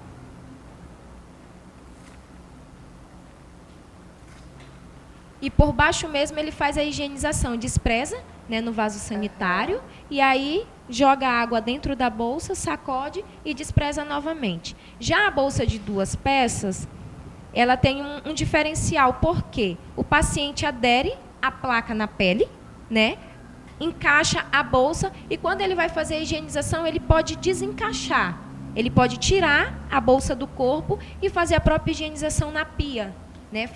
E por baixo mesmo ele faz a higienização, despreza, né, no vaso sanitário, e aí joga a água dentro da bolsa, sacode e despreza novamente. Já a bolsa de duas peças, ela tem um diferencial, porque o paciente adere a placa na pele, né? Encaixa a bolsa e quando ele vai fazer a higienização, ele pode desencaixar. Ele pode tirar a bolsa do corpo e fazer a própria higienização na pia, né?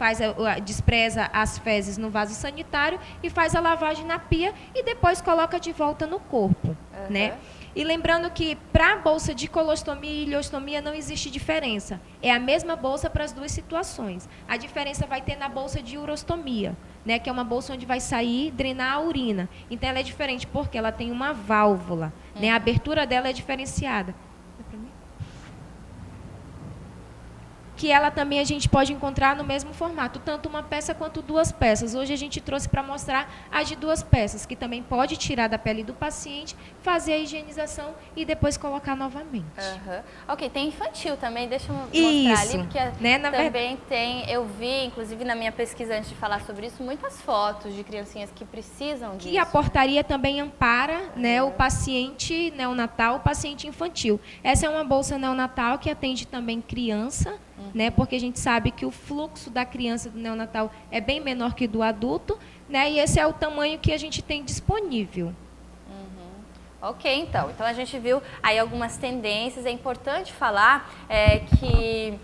Despreza as fezes no vaso sanitário e faz a lavagem na pia e depois coloca de volta no corpo, né? E lembrando que para a bolsa de colostomia e ileostomia não existe diferença. É a mesma bolsa para as duas situações. A diferença vai ter na bolsa de urostomia, né, que é uma bolsa onde vai sair, drenar a urina. Então, ela é diferente porque ela tem uma válvula, né? A abertura dela é diferenciada. Que ela também a gente pode encontrar no mesmo formato, tanto uma peça quanto duas peças. Hoje a gente trouxe para mostrar as de duas peças, que também pode tirar da pele do paciente, fazer a higienização e depois colocar novamente. Ok, tem infantil também, deixa eu mostrar ali, porque né? também tem, eu vi, inclusive na minha pesquisa antes de falar sobre isso, muitas fotos de criancinhas que precisam disso. E a portaria também ampara, né, o paciente neonatal, o paciente infantil. Essa é uma bolsa neonatal que atende também criança, né, porque a gente sabe que o fluxo da criança do neonatal é bem menor que do adulto, né, e esse é o tamanho que a gente tem disponível. Ok, então a gente viu aí algumas tendências. É importante falar que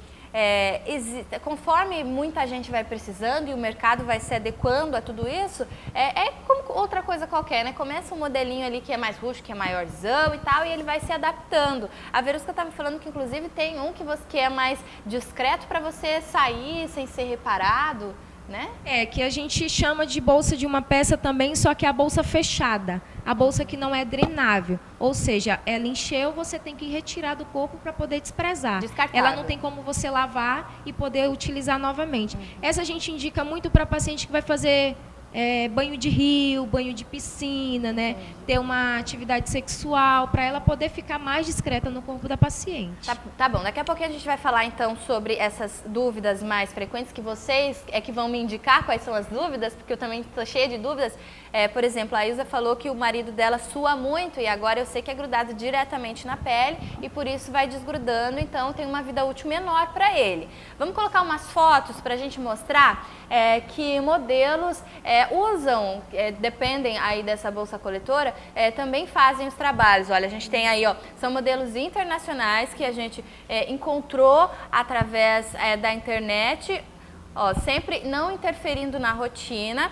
conforme muita gente vai precisando e o mercado vai se adequando a tudo isso, é como outra coisa qualquer, né? Começa um modelinho ali que é mais rústico, que é maiorzão e tal, e ele vai se adaptando. A Verusca estava falando que inclusive tem um que é mais discreto para você sair sem ser reparado, né? Que a gente chama de bolsa de uma peça também, só que é a bolsa fechada, a bolsa que não é drenável, ou seja, ela encheu, você tem que retirar do corpo para poder desprezar. Descartável. Ela não tem como você lavar e poder utilizar novamente. Essa a gente indica muito para paciente que vai fazer banho de rio, banho de piscina, né? Ter uma atividade sexual, para ela poder ficar mais discreta no corpo da paciente. Tá bom, daqui a pouquinho a gente vai falar então sobre essas dúvidas mais frequentes que vocês que vão me indicar quais são as dúvidas, porque eu também estou cheia de dúvidas. Por exemplo, a Ilza falou que o marido dela sua muito e agora eu sei que é grudado diretamente na pele e por isso vai desgrudando, então tem uma vida útil menor para ele. Vamos colocar umas fotos para a gente mostrar que modelos usam, dependem aí dessa bolsa coletora, também fazem os trabalhos. Olha, a gente tem aí, ó, são modelos internacionais que a gente encontrou através da internet, ó, sempre não interferindo na rotina.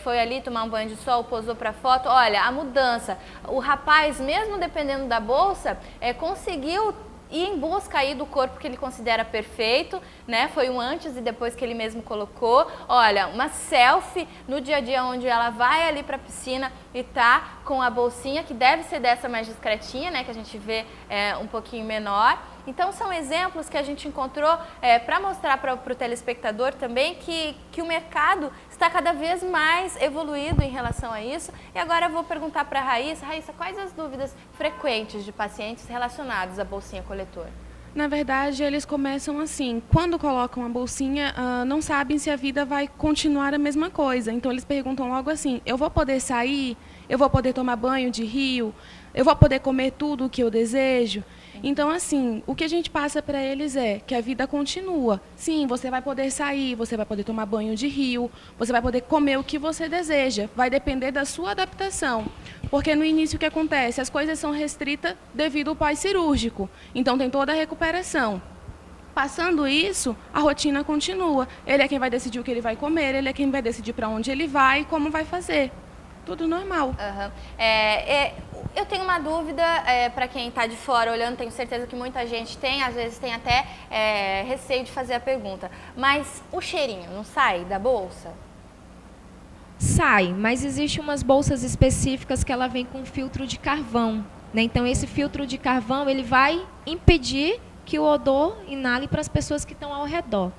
Foi ali tomar um banho de sol, posou para foto. Olha, a mudança. O rapaz, mesmo dependendo da bolsa, conseguiu ir em busca aí do corpo que ele considera perfeito, né? Foi um antes e depois que ele mesmo colocou. Olha, uma selfie no dia a dia onde ela vai ali para a piscina e tá com a bolsinha, que deve ser dessa mais discretinha, né? Que a gente vê um pouquinho menor. Então, são exemplos que a gente encontrou para mostrar para o telespectador também que o mercado está cada vez mais evoluído em relação a isso. E agora eu vou perguntar para a Raíssa. Raíssa, quais as dúvidas frequentes de pacientes relacionados à bolsinha coletora? Na verdade, eles começam assim, quando colocam a bolsinha, não sabem se a vida vai continuar a mesma coisa. Então, eles perguntam logo assim, eu vou poder sair? Eu vou poder tomar banho de rio? Eu vou poder comer tudo o que eu desejo? Então, assim, o que a gente passa para eles é que a vida continua. Sim, você vai poder sair, você vai poder tomar banho de rio, você vai poder comer o que você deseja. Vai depender da sua adaptação. Porque no início o que acontece? As coisas são restritas devido ao pós-cirúrgico. Então, tem toda a recuperação. Passando isso, a rotina continua. Ele é quem vai decidir o que ele vai comer, ele é quem vai decidir para onde ele vai e como vai fazer. Tudo normal. Eu tenho uma dúvida para quem está de fora olhando, tenho certeza que muita gente tem, às vezes tem até receio de fazer a pergunta. Mas o cheirinho não sai da bolsa? Sai, mas existem umas bolsas específicas que ela vem com filtro de carvão, né? Então, esse filtro de carvão ele vai impedir que o odor inale para as pessoas que estão ao redor.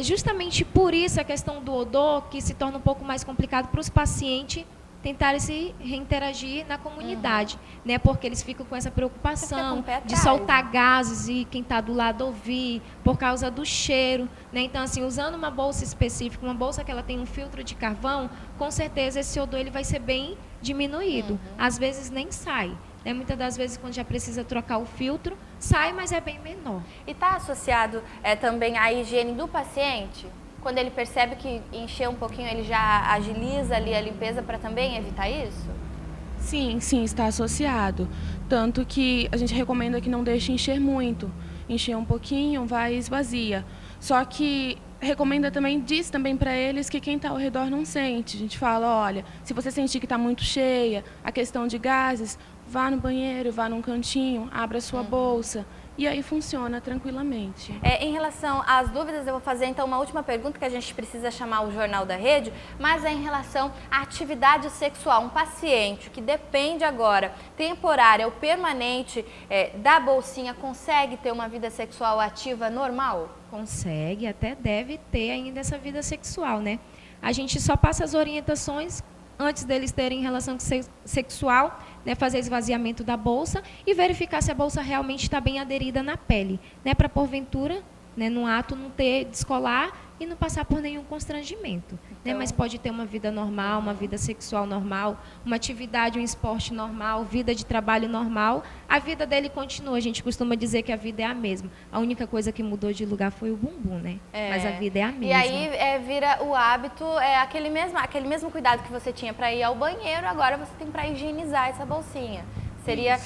Justamente por isso a questão do odor que se torna um pouco mais complicado para os pacientes tentarem se reinteragir na comunidade, né? Porque eles ficam com essa preocupação de soltar gases e quem está do lado ouvir, por causa do cheiro, né? Então, assim, usando uma bolsa específica, uma bolsa que ela tem um filtro de carvão, com certeza esse odor ele vai ser bem diminuído. Às vezes nem sai. Muitas das vezes, quando já precisa trocar o filtro, sai, mas é bem menor. E está associado também à higiene do paciente? quando ele percebe que encher um pouquinho, ele já agiliza ali a limpeza para também evitar isso? Sim, sim, está associado. Tanto que a gente recomenda que não deixe encher muito. Encher um pouquinho, vai e esvazia. Só que recomenda também, diz também para eles que quem está ao redor não sente. A gente fala, olha, se você sentir que está muito cheia, a questão de gases, vá no banheiro, vá num cantinho, abra a sua bolsa. E aí funciona tranquilamente. Em relação às dúvidas, eu vou fazer então uma última pergunta que a gente precisa chamar o Jornal da Rede, mas é em relação à atividade sexual. Um paciente que depende agora, temporária ou permanente, da bolsinha, consegue ter uma vida sexual ativa normal? Consegue, até deve ter ainda essa vida sexual, né? A gente só passa as orientações antes deles terem relação sexual, né, fazer esvaziamento da bolsa e verificar se a bolsa realmente está bem aderida na pele, né, para porventura, né, no ato não ter descolar e não passar por nenhum constrangimento. Né, mas pode ter uma vida normal, uma vida sexual normal, uma atividade, um esporte normal, vida de trabalho normal. A vida dele continua. A gente costuma dizer que a vida é a mesma. A única coisa que mudou de lugar foi o bumbum, né? Mas a vida é a mesma. E aí vira o hábito, aquele mesmo cuidado que você tinha para ir ao banheiro, agora você tem para higienizar essa bolsinha. Seria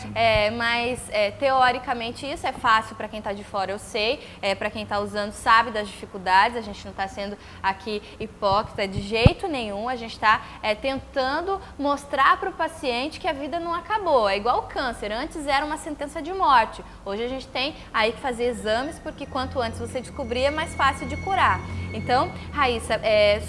mais, teoricamente, isso é fácil para quem está de fora, eu sei, para quem está usando sabe das dificuldades, a gente não está sendo aqui hipócrita de jeito nenhum, a gente está tentando mostrar para o paciente que a vida não acabou, é igual o câncer, antes era uma sentença de morte, hoje a gente tem aí que fazer exames, porque quanto antes você descobrir é mais fácil de curar. Então, Raíssa,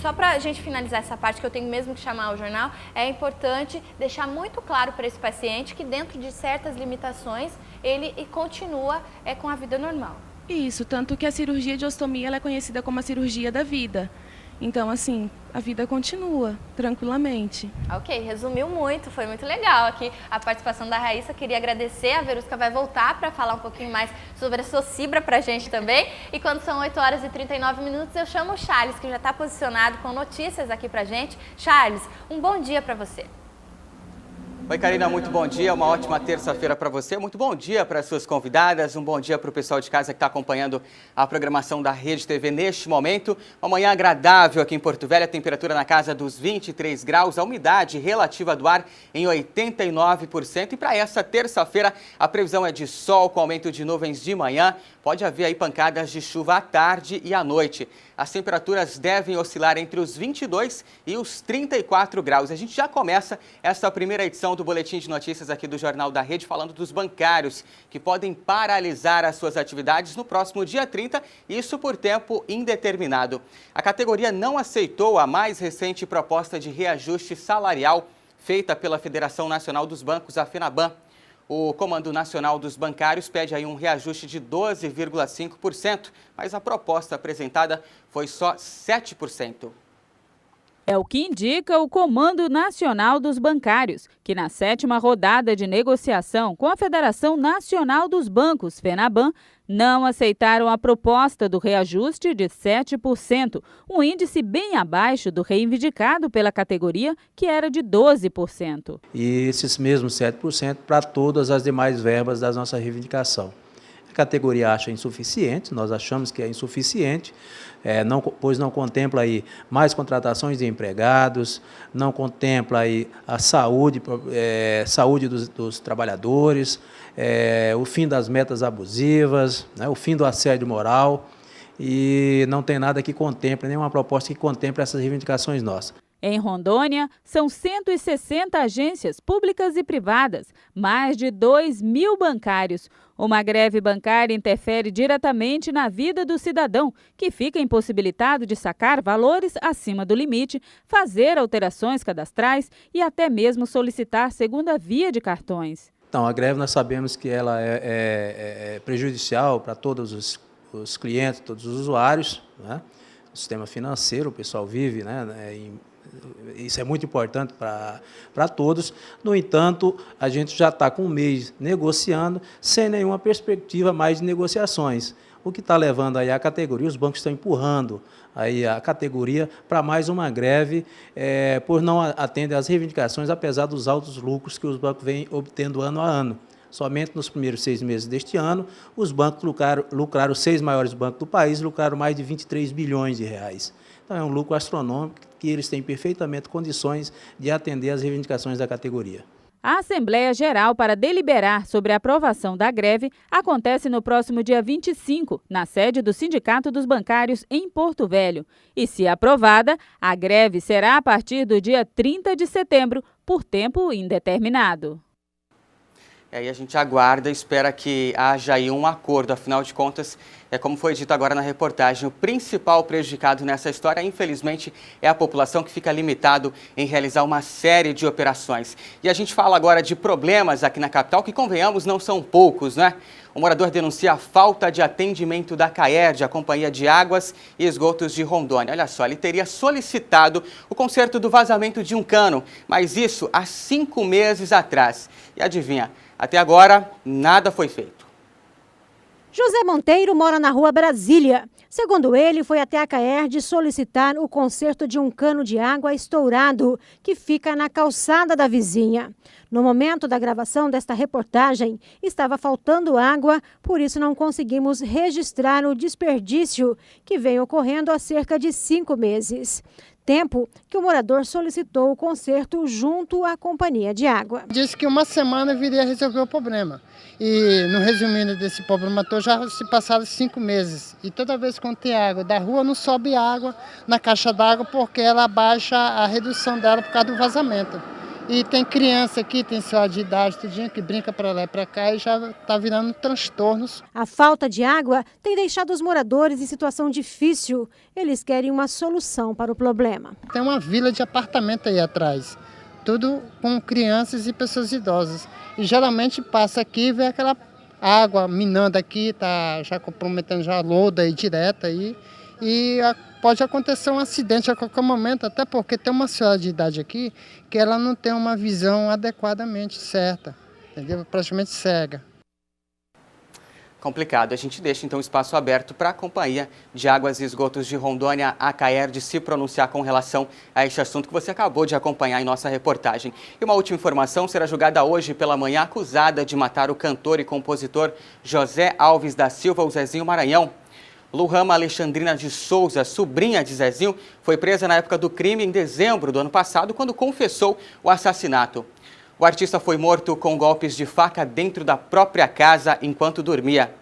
só para a gente finalizar essa parte que eu tenho mesmo que chamar o jornal, é importante deixar muito claro para esse paciente que dentro de certas limitações ele continua com a vida normal. Isso, tanto que a cirurgia de ostomia ela é conhecida como a cirurgia da vida. Então, assim, a vida continua tranquilamente. Ok, resumiu muito, foi muito legal aqui a participação da Raíssa. Queria agradecer, a Verusca vai voltar para falar um pouquinho mais sobre a Socibra para a gente também. E quando são 8h39, eu chamo o Charles, que já está posicionado com notícias aqui para a gente. Charles, um bom dia para você. Oi, Karina, muito bom dia, uma ótima terça-feira para você, muito bom dia para as suas convidadas, um bom dia para o pessoal de casa que está acompanhando a programação da Rede TV neste momento. Uma manhã agradável aqui em Porto Velho, a temperatura na casa dos 23 graus, a umidade relativa do ar em 89%. E para essa terça-feira, a previsão é de sol com aumento de nuvens de manhã, pode haver aí pancadas de chuva à tarde e à noite. As temperaturas devem oscilar entre os 22 e os 34 graus. A gente já começa essa primeira edição do Boletim de Notícias aqui do Jornal da Rede, falando dos bancários, que podem paralisar as suas atividades no próximo dia 30, isso por tempo indeterminado. A categoria não aceitou a mais recente proposta de reajuste salarial feita pela Federação Nacional dos Bancos, a FENABAN. O Comando Nacional dos Bancários pede aí um reajuste de 12,5%, mas a proposta apresentada foi só 7%. É o que indica o Comando Nacional dos Bancários, que na 7ª rodada de negociação com a Federação Nacional dos Bancos, FENABAN, não aceitaram a proposta do reajuste de 7%, um índice bem abaixo do reivindicado pela categoria, que era de 12%. E esses mesmos 7% para todas as demais verbas da nossa reivindicação. A categoria acha insuficiente, nós achamos que é insuficiente, pois não contempla aí mais contratações de empregados, não contempla aí a saúde dos trabalhadores, o fim das metas abusivas, né, o fim do assédio moral, e não tem nada que contemple, nenhuma proposta que contemple essas reivindicações nossas. Em Rondônia, são 160 agências públicas e privadas, mais de 2.000 bancários. Uma greve bancária interfere diretamente na vida do cidadão, que fica impossibilitado de sacar valores acima do limite, fazer alterações cadastrais e até mesmo solicitar segunda via de cartões. Então, a greve nós sabemos que ela é prejudicial para todos os clientes, todos os usuários, né? O sistema financeiro, o pessoal vive, né, isso é muito importante para todos. No entanto, a gente já está com um mês negociando, sem nenhuma perspectiva mais de negociações. O que está levando aí a categoria, os bancos estão empurrando aí a categoria para mais uma greve, por não atender às reivindicações, apesar dos altos lucros que os bancos vêm obtendo ano a ano. Somente nos primeiros 6 meses deste ano, os bancos lucraram, os 6 maiores bancos do país lucraram mais de 23 bilhões de reais. Então, é um lucro astronômico que eles têm perfeitamente condições de atender às reivindicações da categoria. A Assembleia Geral para deliberar sobre a aprovação da greve acontece no próximo dia 25, na sede do Sindicato dos Bancários em Porto Velho. E, se aprovada, a greve será a partir do dia 30 de setembro, por tempo indeterminado. E aí a gente aguarda e espera que haja aí um acordo. Afinal de contas, como foi dito agora na reportagem, o principal prejudicado nessa história, infelizmente, é a população, que fica limitado em realizar uma série de operações. E a gente fala agora de problemas aqui na capital, que, convenhamos, não são poucos, né? O morador denuncia a falta de atendimento da CAERD, a Companhia de Águas e Esgotos de Rondônia. Olha só, ele teria solicitado o conserto do vazamento de um cano, mas isso há 5 meses atrás. E adivinha? Até agora, nada foi feito. José Monteiro mora na rua Brasília. Segundo ele, foi até a CAERD solicitar o conserto de um cano de água estourado, que fica na calçada da vizinha. No momento da gravação desta reportagem, estava faltando água, por isso não conseguimos registrar o desperdício que vem ocorrendo há cerca de 5 meses. Tempo que o morador solicitou o conserto junto à companhia de água. Disse que uma semana viria resolver o problema. E no resumindo desse problema todo, já se passaram 5 meses. E toda vez que tem água da rua, não sobe água na caixa d'água, porque ela baixa a redução dela por causa do vazamento. E tem criança aqui, tem senhora de idade, tudinho, que brinca para lá e para cá e já está virando transtornos. A falta de água tem deixado os moradores em situação difícil. Eles querem uma solução para o problema. Tem uma vila de apartamento aí atrás, tudo com crianças e pessoas idosas. E geralmente passa aqui e vê aquela água minando aqui, tá já comprometendo já a loda aí direta aí. E pode acontecer um acidente a qualquer momento, até porque tem uma senhora de idade aqui que ela não tem uma visão adequadamente certa, entendeu? Praticamente cega. Complicado. A gente deixa então espaço aberto para a Companhia de Águas e Esgotos de Rondônia, a CAERD, se pronunciar com relação a este assunto que você acabou de acompanhar em nossa reportagem. E uma última informação: será julgada hoje pela manhã acusada de matar o cantor e compositor José Alves da Silva, o Zezinho Maranhão. Luhama Alexandrina de Souza, sobrinha de Zezinho, foi presa na época do crime em dezembro do ano passado, quando confessou o assassinato. O artista foi morto com golpes de faca dentro da própria casa enquanto dormia.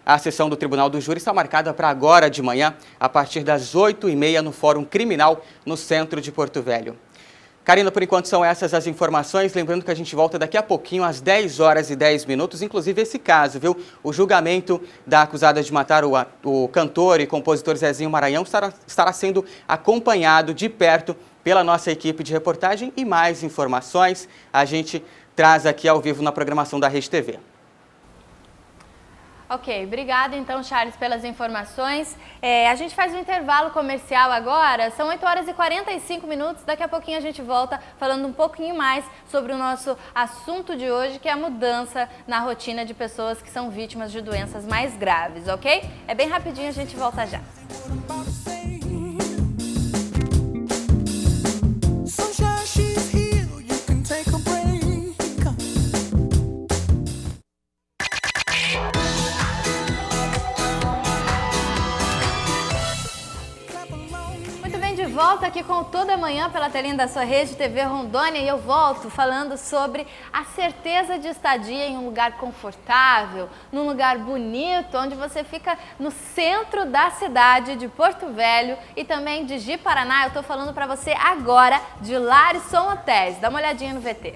A sessão do Tribunal do Júri está marcada para agora de manhã, a partir das 8h30, no Fórum Criminal, no centro de Porto Velho. Karina, por enquanto são essas as informações. Lembrando que a gente volta daqui a pouquinho, às 10h10, inclusive esse caso, viu? O julgamento da acusada de matar o cantor e compositor Zezinho Maranhão estará sendo acompanhado de perto pela nossa equipe de reportagem, e mais informações a gente traz aqui ao vivo na programação da Rede TV. Ok, obrigada então, Charles, pelas informações. A gente faz um intervalo comercial agora, são 8h45, daqui a pouquinho a gente volta falando um pouquinho mais sobre o nosso assunto de hoje, que é a mudança na rotina de pessoas que são vítimas de doenças mais graves, ok? É bem rapidinho, a gente volta já. Volta aqui com o Toda Manhã pela telinha da sua Rede TV Rondônia, e eu volto falando sobre a certeza de estadia em um lugar confortável, num lugar bonito, onde você fica no centro da cidade de Porto Velho e também de Ji-Paraná. Eu estou falando para você agora de Larisson Hotéis. Dá uma olhadinha no VT.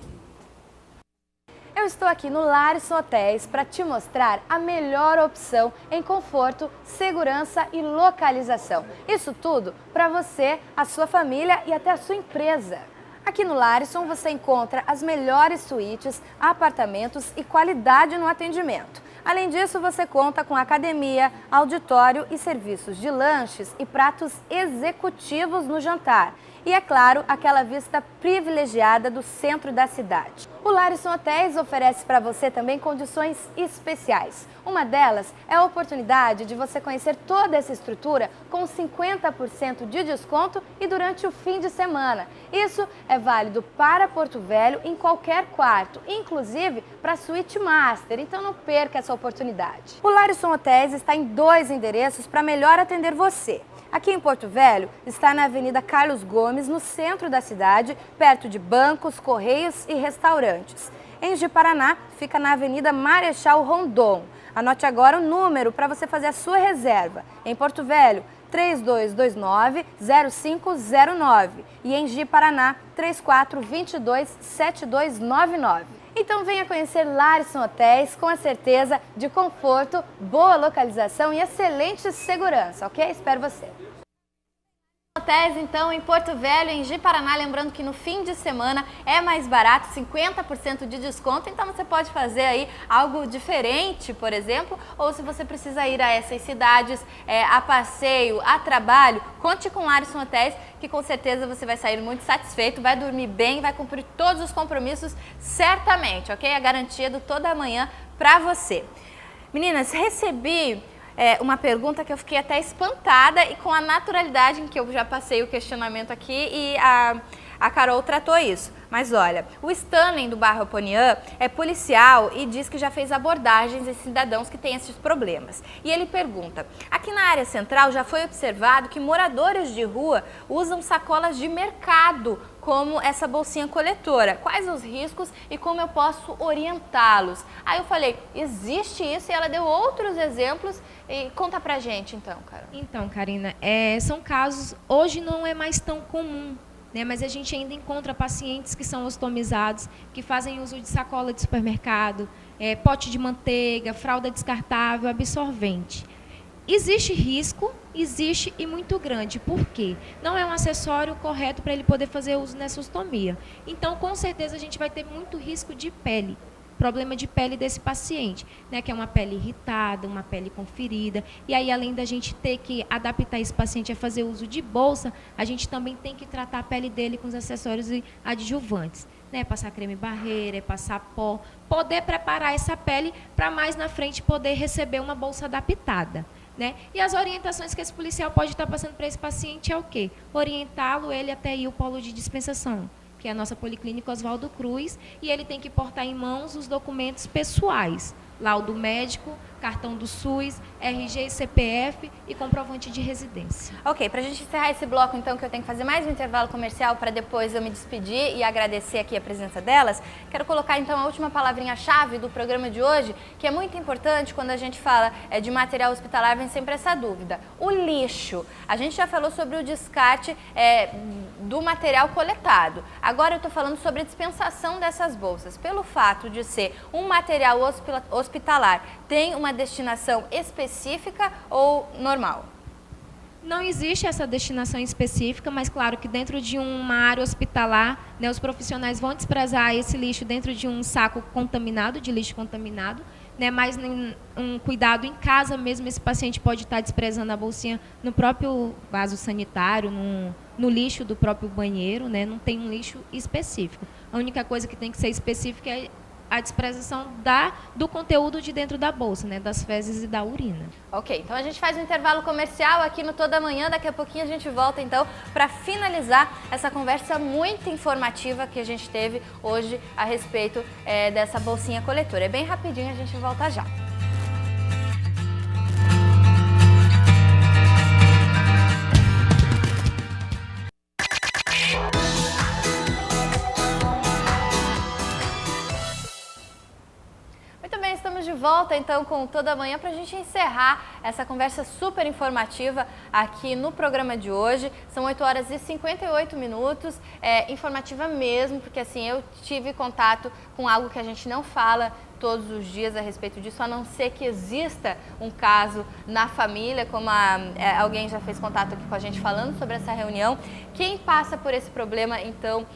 Eu estou aqui no Larisson Hotéis para te mostrar a melhor opção em conforto, segurança e localização. Isso tudo para você, a sua família e até a sua empresa. Aqui no Larisson você encontra as melhores suítes, apartamentos e qualidade no atendimento. Além disso, você conta com academia, auditório e serviços de lanches e pratos executivos no jantar. e, é claro, aquela vista privilegiada do centro da cidade. O Larison Hotéis oferece para você também condições especiais. Uma delas é a oportunidade de você conhecer toda essa estrutura com 50% de desconto e durante o fim de semana. Isso é válido para Porto Velho em qualquer quarto, inclusive para a Suite Master, então não perca essa oportunidade. O Larison Hotéis está em 2 endereços para melhor atender você. Aqui em Porto Velho, está na Avenida Carlos Gomes, no centro da cidade, perto de bancos, correios e restaurantes. Em Ji-Paraná, fica na Avenida Marechal Rondon. Anote agora o número para você fazer a sua reserva. Em Porto Velho, 3229-0509 e em Ji-Paraná, 3422-7299. Então venha conhecer Larison Hotéis com a certeza de conforto, boa localização e excelente segurança, ok? Espero você! Hotéis, então, em Porto Velho, em Ji-Paraná, lembrando que no fim de semana é mais barato, 50% de desconto, então você pode fazer aí algo diferente, por exemplo, ou se você precisa ir a essas cidades a passeio, a trabalho, conte com Larison Hotéis, que com certeza você vai sair muito satisfeito, vai dormir bem, vai cumprir todos os compromissos certamente, ok? A garantia do Toda Manhã para você. Meninas, recebi uma pergunta que eu fiquei até espantada e com a naturalidade em que eu já passei o questionamento aqui e a Carol tratou isso. Mas olha, o Stanley do bairro Ponian é policial e diz que já fez abordagens em cidadãos que têm esses problemas. E ele pergunta, aqui na área central já foi observado que moradores de rua usam sacolas de mercado como essa bolsinha coletora. Quais os riscos e como eu posso orientá-los? Aí eu falei, existe isso? E ela deu outros exemplos. E conta pra gente então, Carol. Então, Karina, são casos, hoje não é mais tão comum, né, mas a gente ainda encontra pacientes que são ostomizados, que fazem uso de sacola de supermercado, pote de manteiga, fralda descartável, absorvente. Existe risco, existe e muito grande. Por quê? Não é um acessório correto para ele poder fazer uso nessa ostomia. Então, com certeza, a gente vai ter muito risco de pele. Problema de pele desse paciente, né, que é uma pele irritada, uma pele com ferida. E aí, além da gente ter que adaptar esse paciente a fazer uso de bolsa, a gente também tem que tratar a pele dele com os acessórios e adjuvantes. Né, passar creme barreira, passar pó, poder preparar essa pele para mais na frente poder receber uma bolsa adaptada. Né? E as orientações que esse policial pode estar passando para esse paciente é o quê? Orientá-lo ele até ir ao polo de dispensação, que é a nossa Policlínica Oswaldo Cruz, e ele tem que portar em mãos os documentos pessoais, laudo médico, cartão do SUS, RG e CPF e comprovante de residência. Ok, para a gente encerrar esse bloco, então, que eu tenho que fazer mais um intervalo comercial para depois eu me despedir e agradecer aqui a presença delas, quero colocar, então, a última palavrinha-chave do programa de hoje, que é muito importante quando a gente fala de material hospitalar, vem sempre essa dúvida. O lixo. A gente já falou sobre o descarte do material coletado. Agora eu estou falando sobre a dispensação dessas bolsas. Pelo fato de ser um material hospitalar, tem uma destinação específica ou normal? Não existe essa destinação específica, mas claro que dentro de uma área hospitalar, né, os profissionais vão desprezar esse lixo dentro de um saco contaminado, de lixo contaminado, né, mas um cuidado em casa mesmo, esse paciente pode estar desprezando a bolsinha no próprio vaso sanitário, no lixo do próprio banheiro, né, não tem um lixo específico. A única coisa que tem que ser específica é a desprezação do conteúdo de dentro da bolsa, né, das fezes e da urina. Ok, então a gente faz um intervalo comercial aqui no Toda Manhã, daqui a pouquinho a gente volta então para finalizar essa conversa muito informativa que a gente teve hoje a respeito dessa bolsinha coletora. É bem rapidinho, a gente volta já. Estamos de volta então com Toda Manhã para a gente encerrar essa conversa super informativa aqui no programa de hoje. São 8 horas e 58 minutos, informativa mesmo, porque assim eu tive contato com algo que a gente não fala todos os dias a respeito disso, a não ser que exista um caso na família, como alguém já fez contato aqui com a gente falando sobre essa reunião. Quem passa por esse problema, então,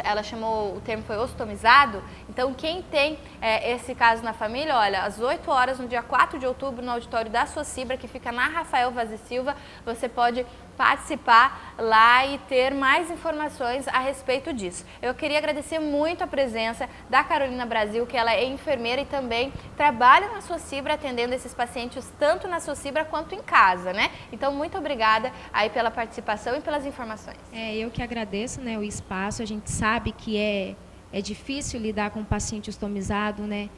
ela chamou, o termo foi ostomizado, então quem tem esse caso na família, olha, às 8 horas, no dia 4 de outubro, no auditório da Socibra, que fica na Rafael Vaz e Silva, você pode participar lá e ter mais informações a respeito disso. Eu queria agradecer muito a presença da Carolina Brasil, que ela é enfermeira e também trabalha na Socibra atendendo esses pacientes tanto na Socibra quanto em casa, né? Então, muito obrigada aí pela participação e pelas informações. Eu que agradeço, né, o espaço. A gente sabe que é difícil lidar com um paciente ostomizado, né?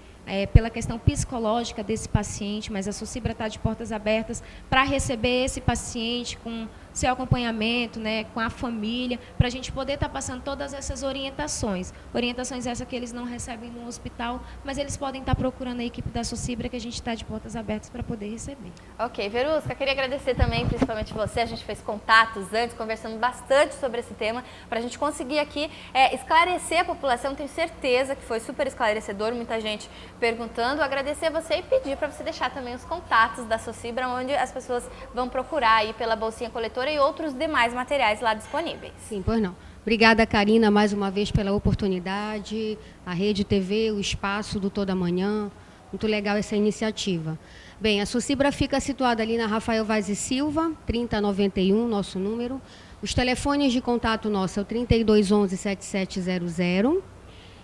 Pela questão psicológica desse paciente, mas a Socibra está de portas abertas para receber esse paciente com seu acompanhamento, né, com a família, para a gente poder estar passando todas essas orientações. Orientações essas que eles não recebem no hospital, mas eles podem estar procurando a equipe da Socibra, que a gente está de portas abertas para poder receber. Ok, Verusca, queria agradecer também, principalmente você. A gente fez contatos antes, conversando bastante sobre esse tema, para a gente conseguir aqui esclarecer a população. Tenho certeza que foi super esclarecedor, muita gente perguntando. Agradecer a você e pedir para você deixar também os contatos da Socibra, onde as pessoas vão procurar aí pela bolsinha coletora e outros demais materiais lá disponíveis. Sim, pois não. Obrigada, Karina, mais uma vez pela oportunidade, a Rede TV, o espaço do Toda Manhã. Muito legal essa iniciativa. Bem, a Socibra fica situada ali na Rafael Vaz e Silva, 3091, nosso número. Os telefones de contato nosso é o 3211-7700.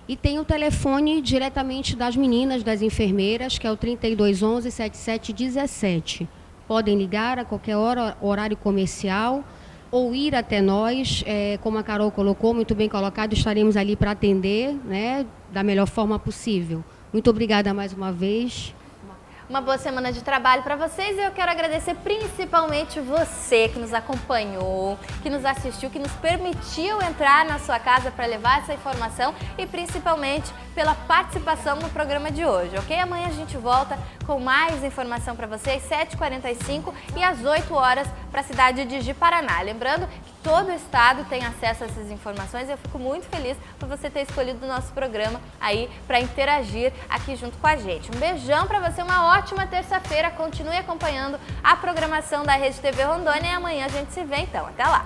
E tem o telefone diretamente das meninas, das enfermeiras, que é o 3211-7717. Podem ligar a qualquer hora, horário comercial, ou ir até nós, como a Carol colocou, muito bem colocado, estaremos ali para atender, né, da melhor forma possível. Muito obrigada mais uma vez. Uma boa semana de trabalho para vocês e eu quero agradecer principalmente você que nos acompanhou, que nos assistiu, que nos permitiu entrar na sua casa para levar essa informação e principalmente pela participação no programa de hoje, ok? Amanhã a gente volta com mais informação para vocês, 7h45 e às 8 horas para a cidade de Ji-Paraná. Lembrando que todo o estado tem acesso a essas informações e eu fico muito feliz por você ter escolhido o nosso programa aí para interagir aqui junto com a gente. Um beijão para você, uma ótima terça-feira, continue acompanhando a programação da Rede TV Rondônia e amanhã a gente se vê então. Até lá!